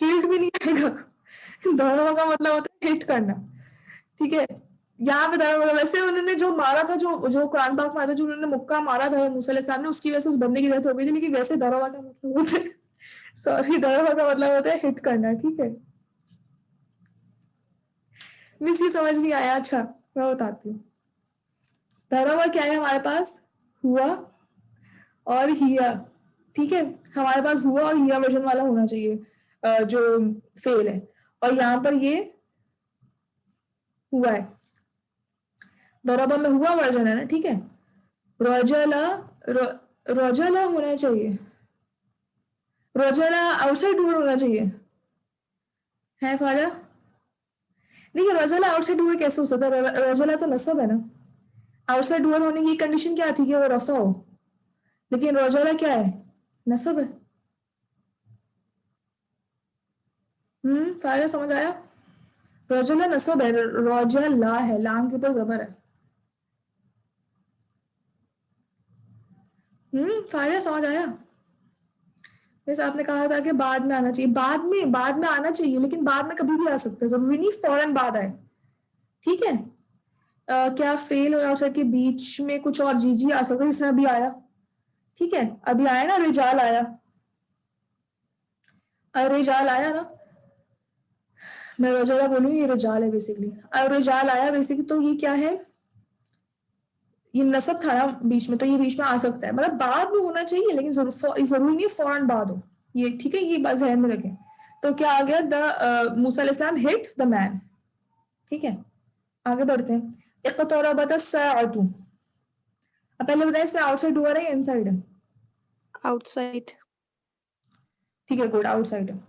Speaker 1: किल्ड भी नहीं आएगा। दोनों का मतलब होता है हिट करना, ठीक है। यहाँ पे दारा वैसे उन्होंने जो मारा था, जो जो कुरान पाक में आता है, जो उन्होंने मुक्का मारा था मूसा अलैहिस्सलाम ने, उसकी वजह से उस बंदे की डेथ हो गई थी। लेकिन वैसे दरवा का मतलब होता है, सॉरी, दरवा का मतलब होता है हिट करना, ठीक है। मिस, ये समझ नहीं आया? अच्छा, मैं बताती हूँ। दरवा क्या है हमारे पास? हुआ और हिया, ठीक है। हमारे पास हुआ और हिया वर्जन वाला होना चाहिए, जो फेल है। और यहाँ पर ये हुआ है, दरबा में हुआ वर्जन है ना, ठीक है। रोजला, रोजला होना चाहिए, रोजला आउटसाइड डूर होना चाहिए, है फाजा? देखिए, रोजला आउटसाइड डूर कैसे हो सकता है? रोजला तो नसब है ना। आउटसाइड डूर होने की कंडीशन क्या थी कि वो रफा हो, लेकिन रोजला क्या है? नसब है। फाजा समझ आया? रोजला नसब है, रोजला है, लाम के ऊपर जबर है। फाजा समझ आया? जैसे आपने कहा था कि बाद में आना चाहिए, बाद में आना चाहिए, लेकिन बाद में कभी भी आ सकता है, जरूरी नहीं फौरन बाद आए, ठीक है। क्या फेल और आउटसाइड के बीच में कुछ और जीजी आ सकता है, जिसने अभी आया, ठीक है। अभी आया ना, रिजाल आया, रिजाल आया ना। मैं रजोला बोलूंगी, ये रिजाल है बेसिकली। रिजाल आया बेसिकली, तो ये क्या है? ये नसब था ना बीच में, तो ये बीच में आ सकता है, मतलब बाद में होना चाहिए, लेकिन जरूरी नहीं फौरन बाद हो, ये ठीक है, ये बात ध्यान में रखें। तो क्या आ गया? द मूसा अलैहिस्सलाम हिट द मैन, ठीक है। आगे बढ़ते हैं। इक़्तरबत अस्साअतु। अब पहले बताएं, इसमें आउटसाइड डूअर है या इनसाइड है?
Speaker 2: आउटसाइड।
Speaker 1: ठीक है, गुड, आउटसाइड है।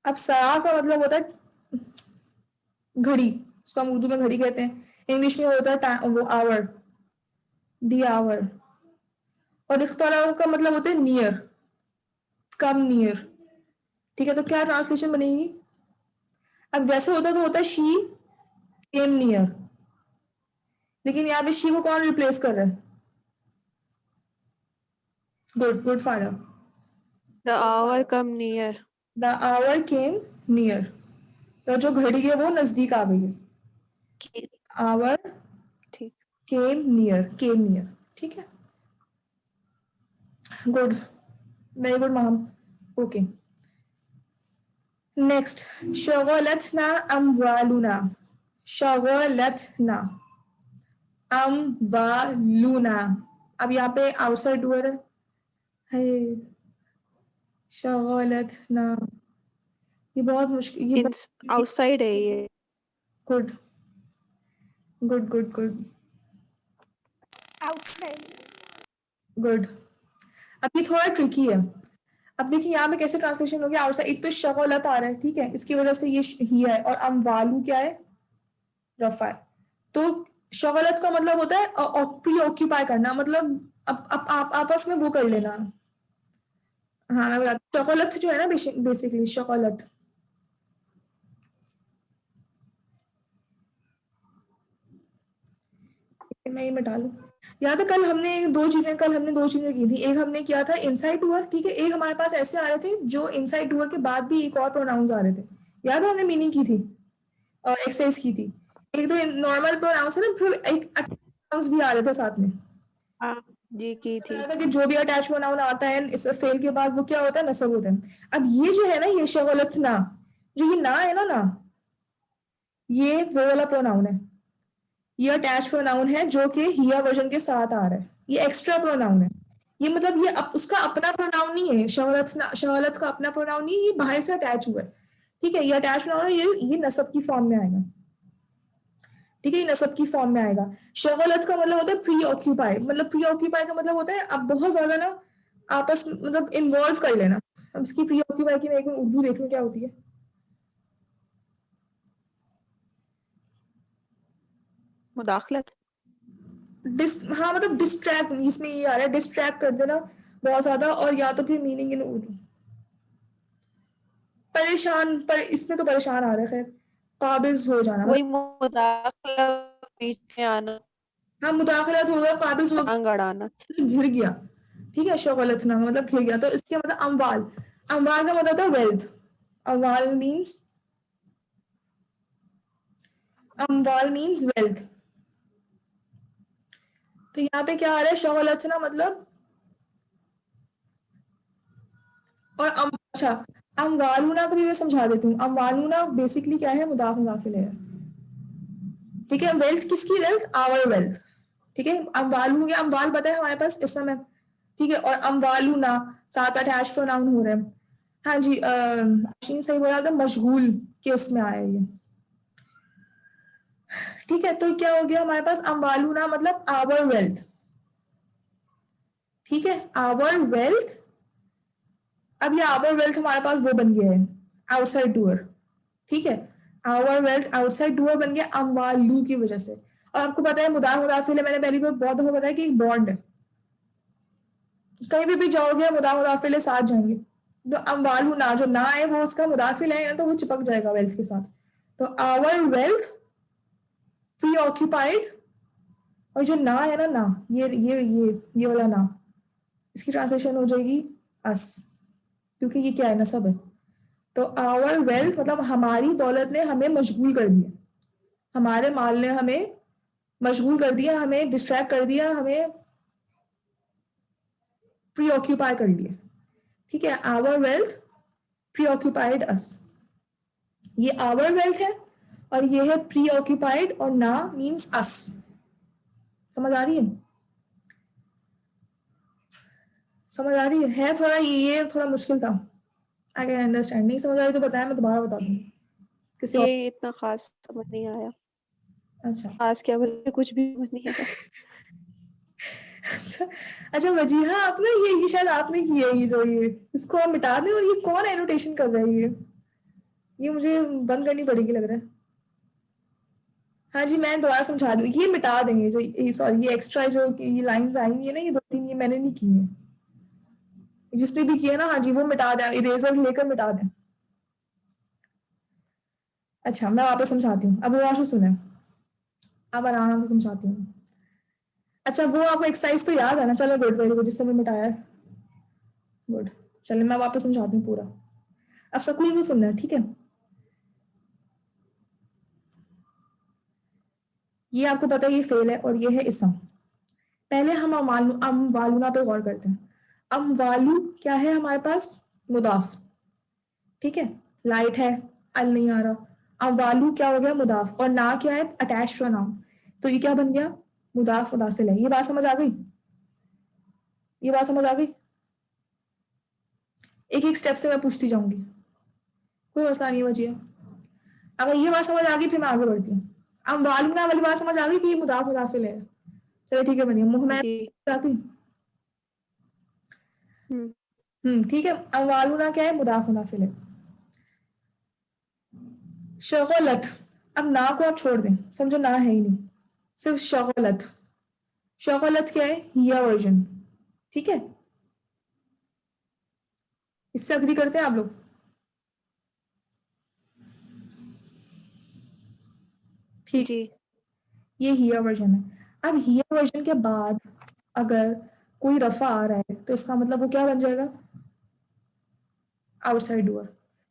Speaker 1: अब सा का मतलब होता है घड़ी, उसको हम उर्दू में घड़ी कहते हैं, इंग्लिश में होता है वो आवर, दी आवर। और इख्तराब का मतलब होता है नियर, कम नियर, ठीक है। तो क्या ट्रांसलेशन बनेगी? अब वैसे होता तो होता शी केम नियर, लेकिन यहाँ पे शी को कौन रिप्लेस कर रहा है? गुड, गुड फारा।
Speaker 2: The hour come near.
Speaker 1: The hour came near, तो जो घड़ी है वो नजदीक आ गई है। आवर
Speaker 2: ठीक।
Speaker 1: केम नियर, ठीक है। Good, very good ma'am. Okay, next. शगलतना अमवालुना, शगलतना अमवालुना। अब यहाँ पे आउटसाइड डूअर है, शगलतना, ये बहुत मुश्किल, ये
Speaker 2: आउटसाइड है ये।
Speaker 1: Good, good, good, good,
Speaker 3: Outside.
Speaker 1: Good. अब ये थोड़ा ट्रिकी है। अब देखिए यहाँ पे कैसे ट्रांसलेशन हो गया आउटसाइड। एक तो शगलत आ रहा है, ठीक है, इसकी वजह से ये ही है, और अमवालू क्या है? रफा है। तो शगलत का मतलब होता है प्री ऑक्यूपाई करना, मतलब आप आपस में वो कर लेना। हाँ, मैं बताती हूँ। शगलत जो है ना, बेसिकली शगलत, मैं ये मिटा लूं। यहाँ पे कल हमने दो चीजें की थी। एक हमने किया था इनसाइड डूअर, ठीक है। एक हमारे पास ऐसे आ रहे थे जो इनसाइड डूअर के बाद भी एक और प्रोनाउंस आ रहे थे, याद है? हमने मीनिंग की थी और एक्सरसाइज की थी। एक तो नॉर्मल प्रोनाउंस है ना, फिर एक प्रोनाउंस भी आ रहे थे साथ में,
Speaker 2: हाँ। जी की थी।
Speaker 1: बताया था कि जो भी अटैच प्रोनाउन आता है इस फेल के बाद वो क्या होता है, नसब होता है। अब ये जो है ना, ये शगलतना, जो ये ना है ना, ना ये वो वाला प्रोनाउन है, ये अटैच प्रोनाउन है जो कि हिया वर्जन के साथ आ रहा है, ये एक्स्ट्रा प्रोनाउन है। ये मतलब ये उसका अपना प्रोनाउन नहीं है, शगलत का अपना प्रोनाउन नहीं है, ये बाहर से अटैच हुआ है। ठीक है, ये अटैच प्रोनाउन है, ये नसब की फॉर्म में आएगा। ठीक है, ये नसब की फॉर्म में आएगा। शगलत का मतलब होता है प्री ऑक्यूपाई, मतलब प्री ऑक्यूपाई का मतलब होता है अब बहुत ज्यादा ना आपस मतलब इन्वॉल्व कर लेना। अब इसकी प्री ऑक्यूपाई की मैं एक मिनट उर्दू देख लूं क्या होती है।
Speaker 2: मुदाखलत।
Speaker 1: हाँ मतलब डिस्ट्रैक्ट, इसमें ये आ रहा है डिस्ट्रैक्ट कर देना बहुत ज्यादा, और या तो फिर मीनिंग इन उर्दू परेशान, पर इसमें तो परेशान आ रहा है, खैर काबिज हो जाना
Speaker 2: वही
Speaker 1: मतलब।
Speaker 2: मुदाखलत, बीच में आना,
Speaker 1: हाँ मुदाखलत होगा, काबिज हो
Speaker 2: टांग अड़ाना।
Speaker 1: घिर गया। ठीक है, शगलत ना मतलब घिर गया, तो इसके मतलब अमवाल, अमवाल का मतलब होता है वेल्थ। अमवाल मीन्स, अमवाल मीन्स वेल्थ। तो यहाँ पे क्या आ रहा है, शगलतना मतलब, और अच्छा अमवालूना को भी मैं समझा देती हूँ। अमवालूना बेसिकली क्या है, मुदाफ मुदाफिल है। ठीक है, वेल्थ किसकी, वेल्थ आवर वेल्थ। ठीक है, अमवालू हो गया, अमवाल पता है हमारे पास इस समय। ठीक है, और अमवालूना साथ अटैच प्रोनाउन हो रहे हैं। हाँ जी, आशीन सही बोला था, मशगूल के उसमें आया ये। ठीक है, तो क्या हो गया हमारे पास, अमवालूना मतलब आवर वेल्थ। ठीक है, आवर वेल्थ। अब ये आवर वेल्थ हमारे पास वो बन गया है, आउटसाइड डूअर। ठीक है, आवर वेल्थ आउटसाइड डूअर बन गया अमवालू की वजह से। और आपको पता है मुदाफ मुदाफिल है, मैंने पहले भी बहुत दफा बताया कि एक बॉन्ड है, कहीं भी जाओगे मुदाफ मुदाफिल है साथ जाएंगे। तो अमवालू ना, जो ना है वो उसका मुदाफिल है ना, तो वो चिपक जाएगा वेल्थ के साथ। तो आवर वेल्थ प्री ऑक्यूपाइड, और जो ना है ना, ना ये वाला ना, इसकी ट्रांसलेशन हो जाएगी अस, क्योंकि ये क्या है, नसब है। तो आवर वेल्थ मतलब हमारी दौलत ने हमें मशगूल कर दिया, हमारे माल ने हमें मशगूल कर दिया, हमें डिस्ट्रैक्ट कर दिया, हमें प्री ऑक्यूपाई कर लिया। ठीक है, आवर वेल्थ प्री ऑक्यूपाइड अस, ये आवर वेल्थ है, और ये है प्री ऑक्यूपाइड, और ना मीन्स अस। समझ आ रही है, समझ आ रही है थोड़ा, ये थोड़ा मुश्किल था। आई कैन अंडरस्टैंड, नहीं समझ आ रही तो बताया, मैं दोबारा बता दूंगी किसी और।
Speaker 2: ये इतना खास समझ नहीं आया।
Speaker 1: अच्छा
Speaker 2: खास क्या बोले, कुछ भी समझ नहीं आया।
Speaker 1: अच्छा अच्छा वजीहा, आप ना ये शायद आपने की है, ये जो ये इसको आप मिटा दें, और ये कौन एनोटेशन कर रहा है ये मुझे बंद करनी पड़ेगी लग रहा है। हाँ जी, मैं दोबारा समझा दूँ, ये मिटा देंगे, जो सॉरी ये एक्स्ट्रा जो ये लाइंस आई है ना, ये 2-3 ये मैंने नहीं की है, जिसने भी किया ना, हाँ जी वो मिटा दें, इरेजर लेकर मिटा दें। अच्छा मैं वापस समझाती हूँ, अब वो से सुने, अब आराम से समझाती हूँ। अच्छा वो आपको एक्सरसाइज तो याद है ना, चलो गुड, वेरी गुड, जिससे मैं मिटाया है, गुड। चलिए मैं वापस समझाती हूँ पूरा, अब सुकून से सुनना है, ठीक है। ये आपको पता है ये फेल है, और ये है इसम। पहले हम अमवालूना पे गौर करते हैं। अमवालू क्या है हमारे पास, मुदाफ। ठीक है, लाइट है, अल नहीं आ रहा। अमवालू क्या हो गया, मुदाफ, और ना क्या है, अटैच प्रोनाउन। तो ये क्या बन गया, मुदाफ मुदाफिल है। ये बात समझ आ गई, ये बात समझ आ गई। एक एक स्टेप से मैं पूछती जाऊंगी, कोई मसला नहीं बचिए। अगर ये बात समझ आ गई फिर मैं आगे बढ़ती हूँ। अमवालूना वाली बात समझ आ गई कि ये मुदाफ मुदाफिल है। चलो ठीक है, बनिए मुँह में
Speaker 2: जी।
Speaker 1: आती।
Speaker 2: हम्म।
Speaker 1: ठीक है, अमवालूना क्या है, मुदाफ मुदाफिल है। शगलत, अब ना को आप छोड़ दें, समझो ना है ही नहीं, सिर्फ शगलत। शगलत क्या है, हिया वर्जन। ठीक है, इससे अग्री करते हैं आप लोग। ठीक,
Speaker 2: जी।
Speaker 1: ये हिया वर्जन है। अब हिया वर्जन के बाद अगर कोई रफा आ रहा है तो इसका मतलब वो क्या बन जाएगा, आउटसाइड डूअर।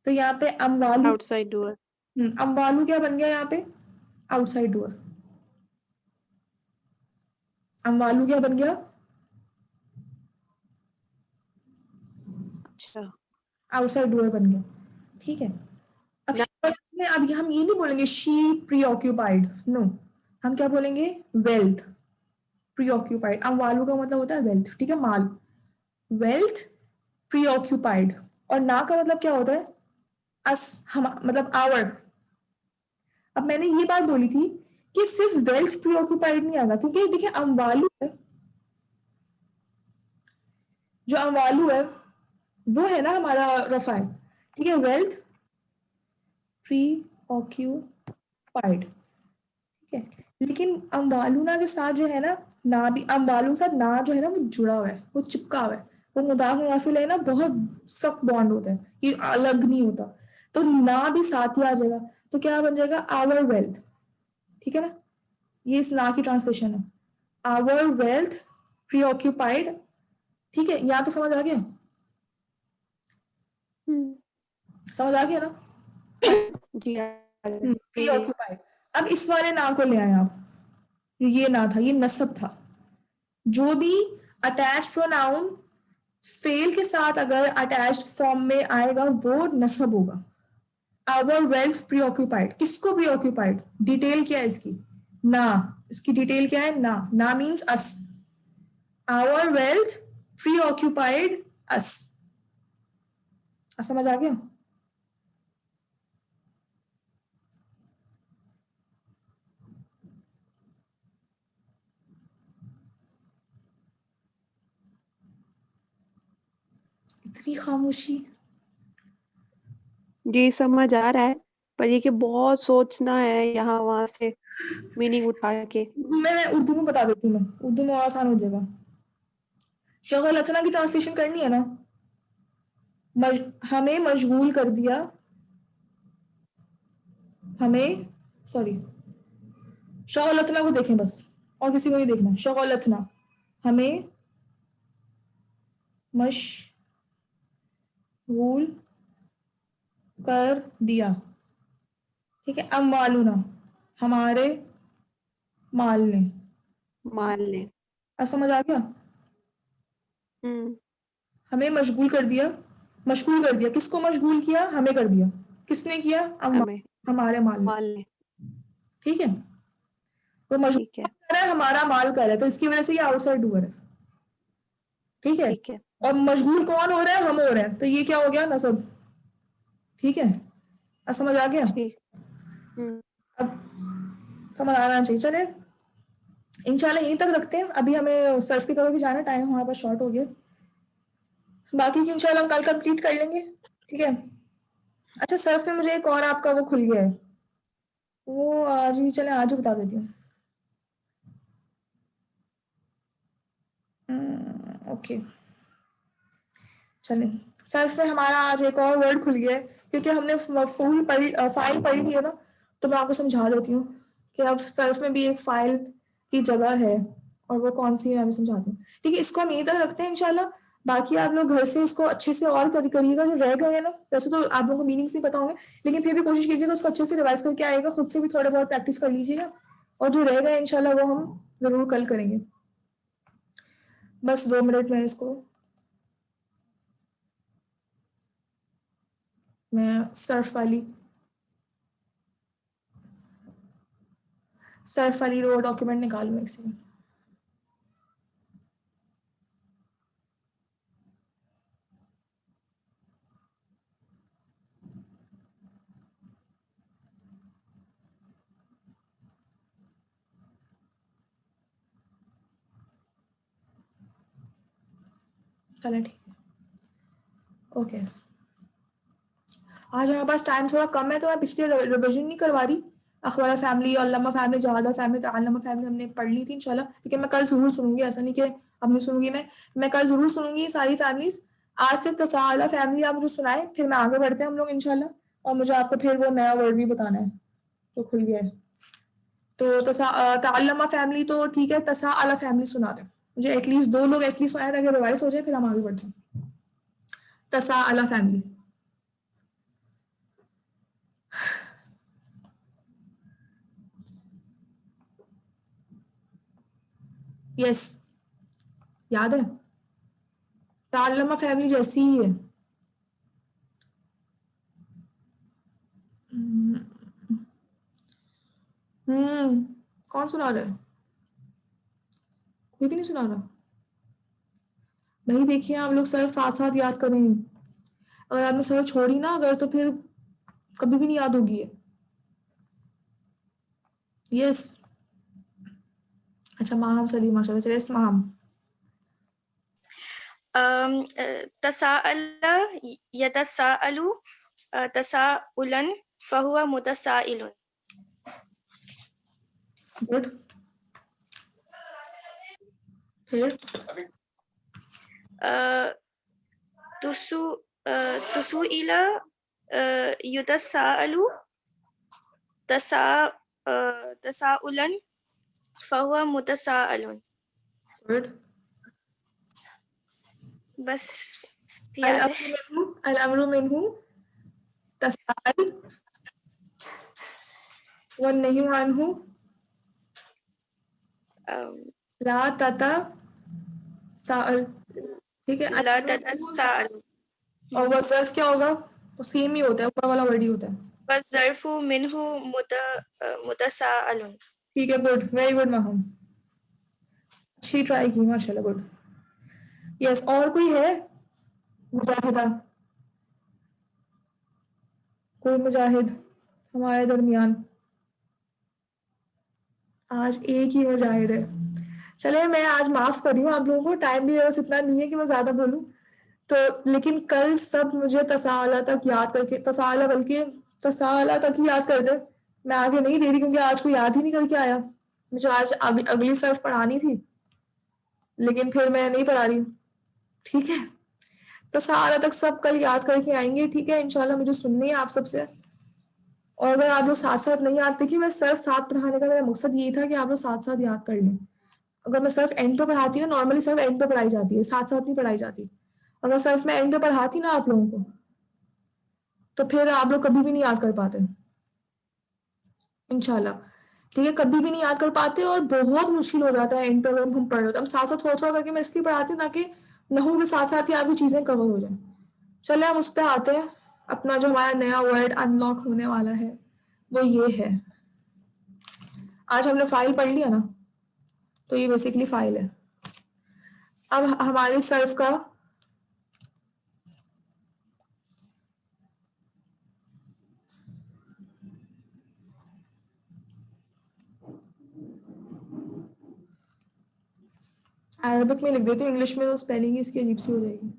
Speaker 1: तो यहाँ पे अमवालू,
Speaker 2: आउटसाइड डोर।
Speaker 1: अमवालू क्या बन गया यहाँ पे, आउटसाइड डूअर। अमवालू क्या बन गया, आउटसाइड डूअर बन गया, ठीक है। अब अब हम ये नहीं बोलेंगे शी प्रीऑक्यूपाइड, नो, हम क्या बोलेंगे, वेल्थ प्रीऑक्यूपाइड। अमवालू का मतलब होता है वेल्थ, ठीक है, माल, वेल्थ प्रीऑक्यूपाइड। और ना का मतलब क्या होता है, अस, हम, मतलब आवर। अब मैंने ये बात बोली थी कि सिर्फ वेल्थ प्रीऑक्यूपाइड नहीं आएगा, क्योंकि देखिए अमवालू है, जो अमवालू है वो है ना हमारा रफा है, ठीक है, वेल्थ प्री ऑक्यूपाइड, ठीक है। लेकिन अम्बालूना के साथ जो है ना भी अम्बालू के साथ ना जो है ना वो जुड़ा हुआ है, वो चिपका हुआ है, वो मुदाफ मुनाफिल है ना, बहुत सख्त बॉन्ड होता है, ये अलग नहीं होता। तो ना भी साथ ही आ जाएगा, तो क्या बन जाएगा, आवर वेल्थ, ठीक है ना, ये इस ना की ट्रांसलेशन है, आवर वेल्थ प्री ऑक्यूपाइड, ठीक है। यहाँ तो समझ आ गया, समझ आ गया ना,
Speaker 2: जी
Speaker 1: प्री ऑक्यूपाइड। अब इस वाले ना को ले आए आप, ये ना था, ये नसब था। जो भी अटैच प्रोनाउन फेल के साथ अगर अटैच्ड फॉर्म में आएगा वो नसब होगा। आवर वेल्थ प्रीऑक्यूपाइड, किसको प्रीऑक्यूपाइड, डिटेल क्या है इसकी, ना, इसकी डिटेल क्या है, ना मीन्स अस, आवर वेल्थ प्रीऑक्यूपाइड अस। समझ आ गया। इतनी खामोशी,
Speaker 2: जी समझ आ रहा है, पर ये कि बहुत सोचना है यहाँ वहां से मीनिंग उठा के।
Speaker 1: मैं उर्दू में बता देती हूँ, मैं उर्दू में और आसान हो जाएगा। शगल अचना की ट्रांसलेशन करनी है ना, हमें मशगूल कर दिया, हमें, सॉरी, शगलतना को देखें बस, और किसी को नहीं देखना, शगलतना, हमें मशगूल कर दिया, ठीक है। अम्वालुना, हमारे माल ने।
Speaker 2: मान ले।
Speaker 1: अब समझ आ गया, हमें मशगूल कर दिया, मशगूल कर दिया, किसको मशगूल किया, हमें कर दिया, किसने किया,
Speaker 2: हमें
Speaker 1: हमारे माल ने,
Speaker 2: मान ले।
Speaker 1: ठीक है। तो मशगूल
Speaker 2: ठीक है।
Speaker 1: कर रहा है, हमारा माल कर रहा है, तो इसकी वजह से ये आउटसाइड डूअर है, ठीक है।
Speaker 2: ठीक है।
Speaker 1: और मशगूल कौन हो रहा है, हम हो रहे हैं, तो ये क्या हो गया, नसब, ठीक है। अब समझ आ गया,
Speaker 2: ठीक।
Speaker 1: अब समझ आना चाहिए। चले इंशाल्लाह यहीं तक रखते हैं, अभी हमें सर्फ की तरफ भी जाना, टाइम हमारे पास शॉर्ट हो गया, बाकी की इंशाल्लाह हम कल कंप्लीट कर लेंगे, ठीक है। अच्छा, सर्फ में मुझे एक और आपका वो खुल गया है, वो आज ही, चले आज ही बता देती हूँ। ओके, चले, सर्फ में हमारा आज एक और वर्ड खुल गया है, क्योंकि हमने फुल फाइल पढ़ी थी है ना, तो मैं आपको समझा देती हूँ कि अब सर्फ में भी एक फाइल की जगह है, और वो कौन सी है मैं समझाती हूँ, ठीक है। इसको हम यहीं तक रखते हैं इंशाल्लाह, बाकी आप लोग घर से इसको अच्छे से और करिएगा, जो रह गए हैं ना, वैसे तो आप लोगों को मीनिंग्स नहीं पता होंगे, लेकिन फिर भी कोशिश कीजिएगा उसको अच्छे से रिवाइज करके आएगा, खुद से भी थोड़ा बहुत प्रैक्टिस कर लीजिएगा, और जो रह गए इंशाल्लाह वो हम जरूर कल करेंगे। बस 2 मिनट में इसको, मैं सर्फ वाली वो डॉक्यूमेंट निकाल लूँ एक सेकंड। चलो ठीक है, ओके। आज हमारे पास टाइम थोड़ा कम है, तो मैं पिछले रिविजन नहीं करवा रही, अखबार फैमिली, अल्लामा फैमिली, जहादा फैमिली, ताल्लमा फैमिली हमने पढ़ ली थी इंशाल्लाह, लेकिन मैं कल जरूर सुनूंगी, ऐसा नहीं कि अब नहीं सुनूंगी, मैं कल जरूर सुनूंगी सारी फैमिलीज। आज से तसाला फैमिली आप मुझे सुनाए, फिर मैं आगे बढ़ते हैं हम लोग इंशाल्लाह, और मुझे आपको फिर वो नया वर्ड भी बताना है तो खुल गया है। तो ताल्लमा फैमिली तो ठीक है, तसाला फैमिली सुना दे मुझे, एटलीस्ट 2 लोग एटलीस्ट सुनाए, ताकि रिवाइज हो जाए, फिर हम आगे बढ़ते हैं। तसाला फैमिली, यस, याद है, ताल्लमा फैमिली जैसी ही है, कौन सुना रहा है? कोई भी नहीं सुना रहा? भाई देखिए आप लोग सर साथ साथ याद करेंगे, अगर आपने सर छोड़ी ना अगर तो फिर कभी भी नहीं याद होगी ये। यस, अच्छा माहम सलीम माशाल्लाह, चलिए यस माहम।
Speaker 3: तसाअला यतसाअलु तसाउलन फहुवा मुतसाइलुन।
Speaker 1: गुड, फिर
Speaker 3: तुसुइला युतसाअलु तसाउलन फहुवा मुतसाइलुन।
Speaker 1: गुड।
Speaker 3: बस याद है।
Speaker 1: अल अमरु मिन्हु तसाअल वन्नही अन्हु ला तता साअल। ठीक है,
Speaker 3: ला ततसाअलु।
Speaker 1: और वो ज़र्फ क्या होगा? वो सेम ही होता है, ऊपर वाला वर्ड ही होता है।
Speaker 3: बस ज़र्फु मिन्हु मुतसाअलुन।
Speaker 1: ठीक है, गुड, वेरी गुड माहम, अच्छी ट्राई की माशाल्लाह, गुड। यस, और कोई है मुजाहिदा? कोई मुजाहिद हमारे दरमियान? आज एक ही मुजाहिद है। चलिए मैं आज माफ कर रही हूँ आप लोगों को, टाइम भी बस इतना नहीं है कि मैं ज्यादा बोलूँ तो, लेकिन कल सब मुझे तसाला तक याद करके, तसाला बल्कि तसाला तक ही याद कर दे। मैं आगे नहीं दे रही क्योंकि आज को याद ही नहीं करके आया मुझे। आज अगली सर्फ पढ़ानी थी लेकिन फिर मैं नहीं पढ़ा रही। ठीक है, तसाला तक सब कल याद करके आएंगे। ठीक है, इंशाल्लाह मुझे सुननी है आप सबसे। और अगर आप लोग साथ साथ नहीं याद, देखिए मैं सिर्फ साथ पढ़ाने का मेरा मकसद यही था कि आप लोग साथ साथ याद कर लें। अगर मैं सिर्फ एंड पे पढ़ाती ना, नॉर्मली सिर्फ एंड पे पढ़ाई जाती है, साथ साथ नहीं पढ़ाई जाती। अगर सिर्फ मैं एंड पे पढ़ाती ना आप लोगों को तो फिर आप लोग कभी भी नहीं याद कर पाते इंशाल्लाह। ठीक है, कभी भी नहीं याद कर पाते और बहुत मुश्किल हो जाता है एंड पे अगर हम पढ़ रहे हो तो। हम साथ साथ थोड़ा थोड़ा करके मैं इसलिए पढ़ाती हूँ ताकि नहू के साथ साथ ही आपकी चीजें कवर हो जाए। चले हम उस पर आते हैं। अपना जो हमारा नया वर्ड अनलॉक होने वाला है वो ये है। आज हमने फाइल पढ़ लिया ना, तो ये बेसिकली फाइल है। अब हमारे सर्फ का अरबिक में लिख देती हूँ, इंग्लिश में तो स्पेलिंग इसकी अजीब सी हो जाएगी।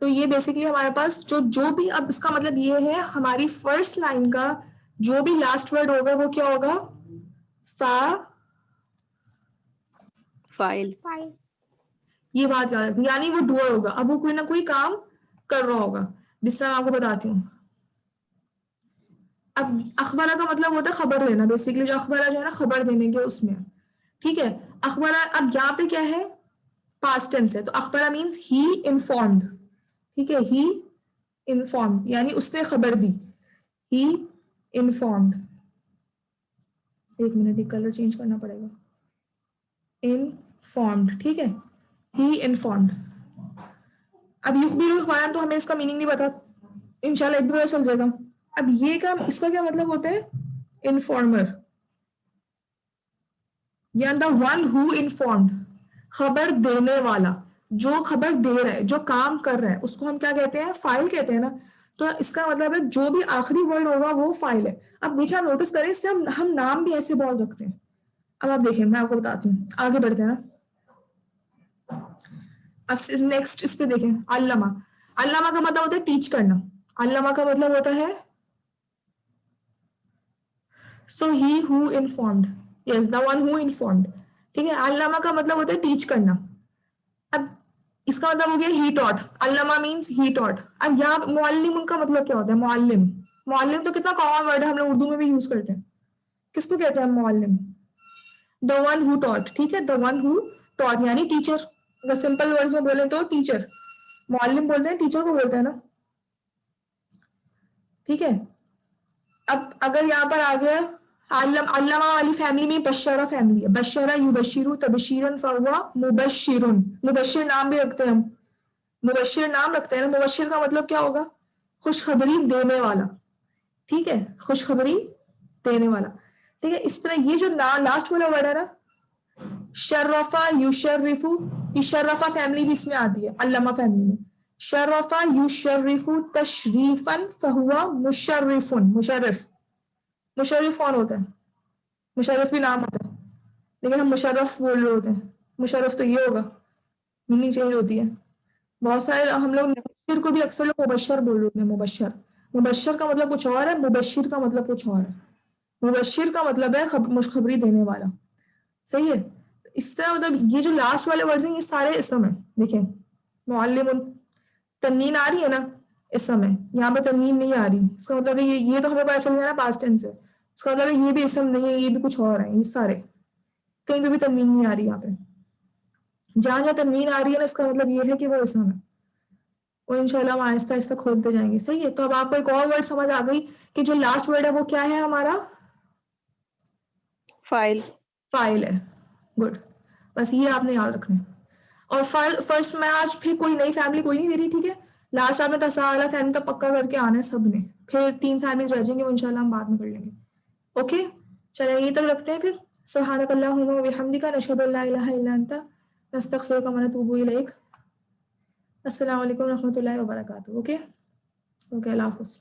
Speaker 1: तो ये बेसिकली हमारे पास जो भी, अब इसका मतलब ये है हमारी फर्स्ट लाइन का जो भी लास्ट वर्ड होगा वो क्या होगा? फा
Speaker 2: फाइल।
Speaker 1: ये बात याद रखनी, यानी वो डूअर होगा। अब वो कोई ना कोई काम कर रहा होगा। जिस तरह आपको बताती हूँ, अब अखबारा का मतलब होता है खबर देना। बेसिकली जो अखबारा जो है ना, खबर देने के उसमें। ठीक है, अखबारा अब यहाँ पे क्या है? पास्ट टेंस है, तो अखबारा मीन्स ही इन्फॉर्म्ड। ठीक है, ही इन्फॉर्म्ड यानी उसने खबर दी। ही इन्फॉर्म्ड, एक मिनट, ये कलर चेंज करना पड़ेगा। इन्फॉर्म्ड, ठीक है, ही इन्फॉर्म्ड। अब युखबिरु इखबारन तो हमें इसका मीनिंग नहीं पता, इंशाल्लाह एक भी पता चल जाएगा। अब ये का इसका क्या मतलब होता है? इन्फॉर्मर, या द वन हु इन्फॉर्म्ड, खबर देने वाला, जो खबर दे रहा है, जो काम कर रहा है, उसको हम क्या कहते हैं? फाइल कहते हैं ना। तो इसका मतलब है जो भी आखिरी वर्ड होगा वो फाइल है। अब देखिए आप नोटिस करें, इससे हम नाम भी ऐसे बहुत रखते हैं। अब आप देखिए, मैं आपको बताती हूँ, आगे बढ़ते हैं ना। अब नेक्स्ट इस पे देखें, अल्लामा। अल्लामा का मतलब होता है टीच करना। अल्लामा का मतलब होता है so he who informed, yes the one who informed. ठीक है, अल्लामा का मतलब होता है टीच करना। अब इसका मतलब हो गया he taught, Allama means he taught. अब यहाँ मुअल्लिम का मतलब क्या होता है? मुअल्लिम, मुअल्लिम तो कितना कॉमन वर्ड है, हम लोग उर्दू में भी यूज करते हैं। किसको कहते हैं मुअल्लिम? The one who taught. ठीक है, द वन हु टॉट यानी टीचर। अगर सिंपल वर्ड्स में बोले तो टीचर। मुअल्लिम बोलते हैं, टीचर को बोलते हैं ना। ठीक है, अब अगर यहाँ पर आ गया अल्लामा वाली फैमिली में बशरा फैमिली है। बशरा युबशिरु तबशीरन फहुवा मुबश्शिरुन। मुबश्शिर नाम भी रखते हैं हम, मुबश्शिर नाम रखते हैं ना। मुबश्शिर का मतलब क्या होगा? खुशखबरी देने वाला। ठीक है, खुशखबरी देने वाला। ठीक है, इस तरह ये जो लास्ट वाला वर्ड है ना, शर्रफा युशर्रिफु, ये शर्रफा फैमिली भी इसमें आती है, अल्लमा फैमिली में। शर्रफा युशर्रिफु तशरीफन फहुवा मुशर्रिफुन, मुशर्रिफ, मुशर्रिफ कौन होता है? मुशर्रिफ भी नाम होता है, लेकिन हम मुशर्रफ बोल रहे होते हैं, मुशर्रफ तो ये होगा, मीनिंग चेंज होती है। बहुत सारे हम लोग मुबश्शिर को भी अक्सर लोग मुबश्शर बोल रहे होते हैं, मुबश्शर, मुबश्शर का मतलब कुछ और है, मुबश्शिर का मतलब कुछ और है। मुबश्शिर का मतलब है खुशखबरी देने वाला, सही है। इस तरह मतलब ये जो लास्ट वाले वर्ड्स हैं ये सारे इसम है। देखिए मुअल्लिमुन, तन्वीन आ रही है ना इसम है, यहाँ पे तन्वीन नहीं आ रही, इसका मतलब है ये तो हमें पता चल गया ना पास्ट टेंस है, इसका मतलब है ये भी इसम नहीं है, ये भी कुछ और है, ये सारे कहीं पे भी तन्वीन नहीं आ रही। यहाँ पे जहां जहां तन्वीन आ रही है ना, इसका मतलब ये है कि वो इसम है। और इंशाल्लाह हम आहिस्ता आहिस्ता खोलते जाएंगे, सही है। तो अब आपको एक और वर्ड समझ आ गई कि जो लास्ट वर्ड है वो क्या है हमारा?
Speaker 2: फाइल।
Speaker 1: फाइल है, गुड, बस ये आपने याद रखना है। और फर्स्ट में आज फिर कोई नई फैमिली कोई नहीं दे रही, ठीक है। लास्ट आपने तसाला फैमिली तो पक्का करके आना है सबने, फिर 3 फैमिलीज रह जाएंगे वो इंशाल्लाह हम बाद में कर लेंगे। ओके, चलिए यहीं तक रखते हैं फिर। सुब्हानकल्लाहुम्मा व बिहम्दिका नशहदु अल्ला इलाहा इल्ला अंता नस्तगफिरुका व नतूबु इलैक। अस्सलामु अलैकुम व रहमतुल्लाहि व बरकातुहू। ओके, अल्लाह हाफ़िज़।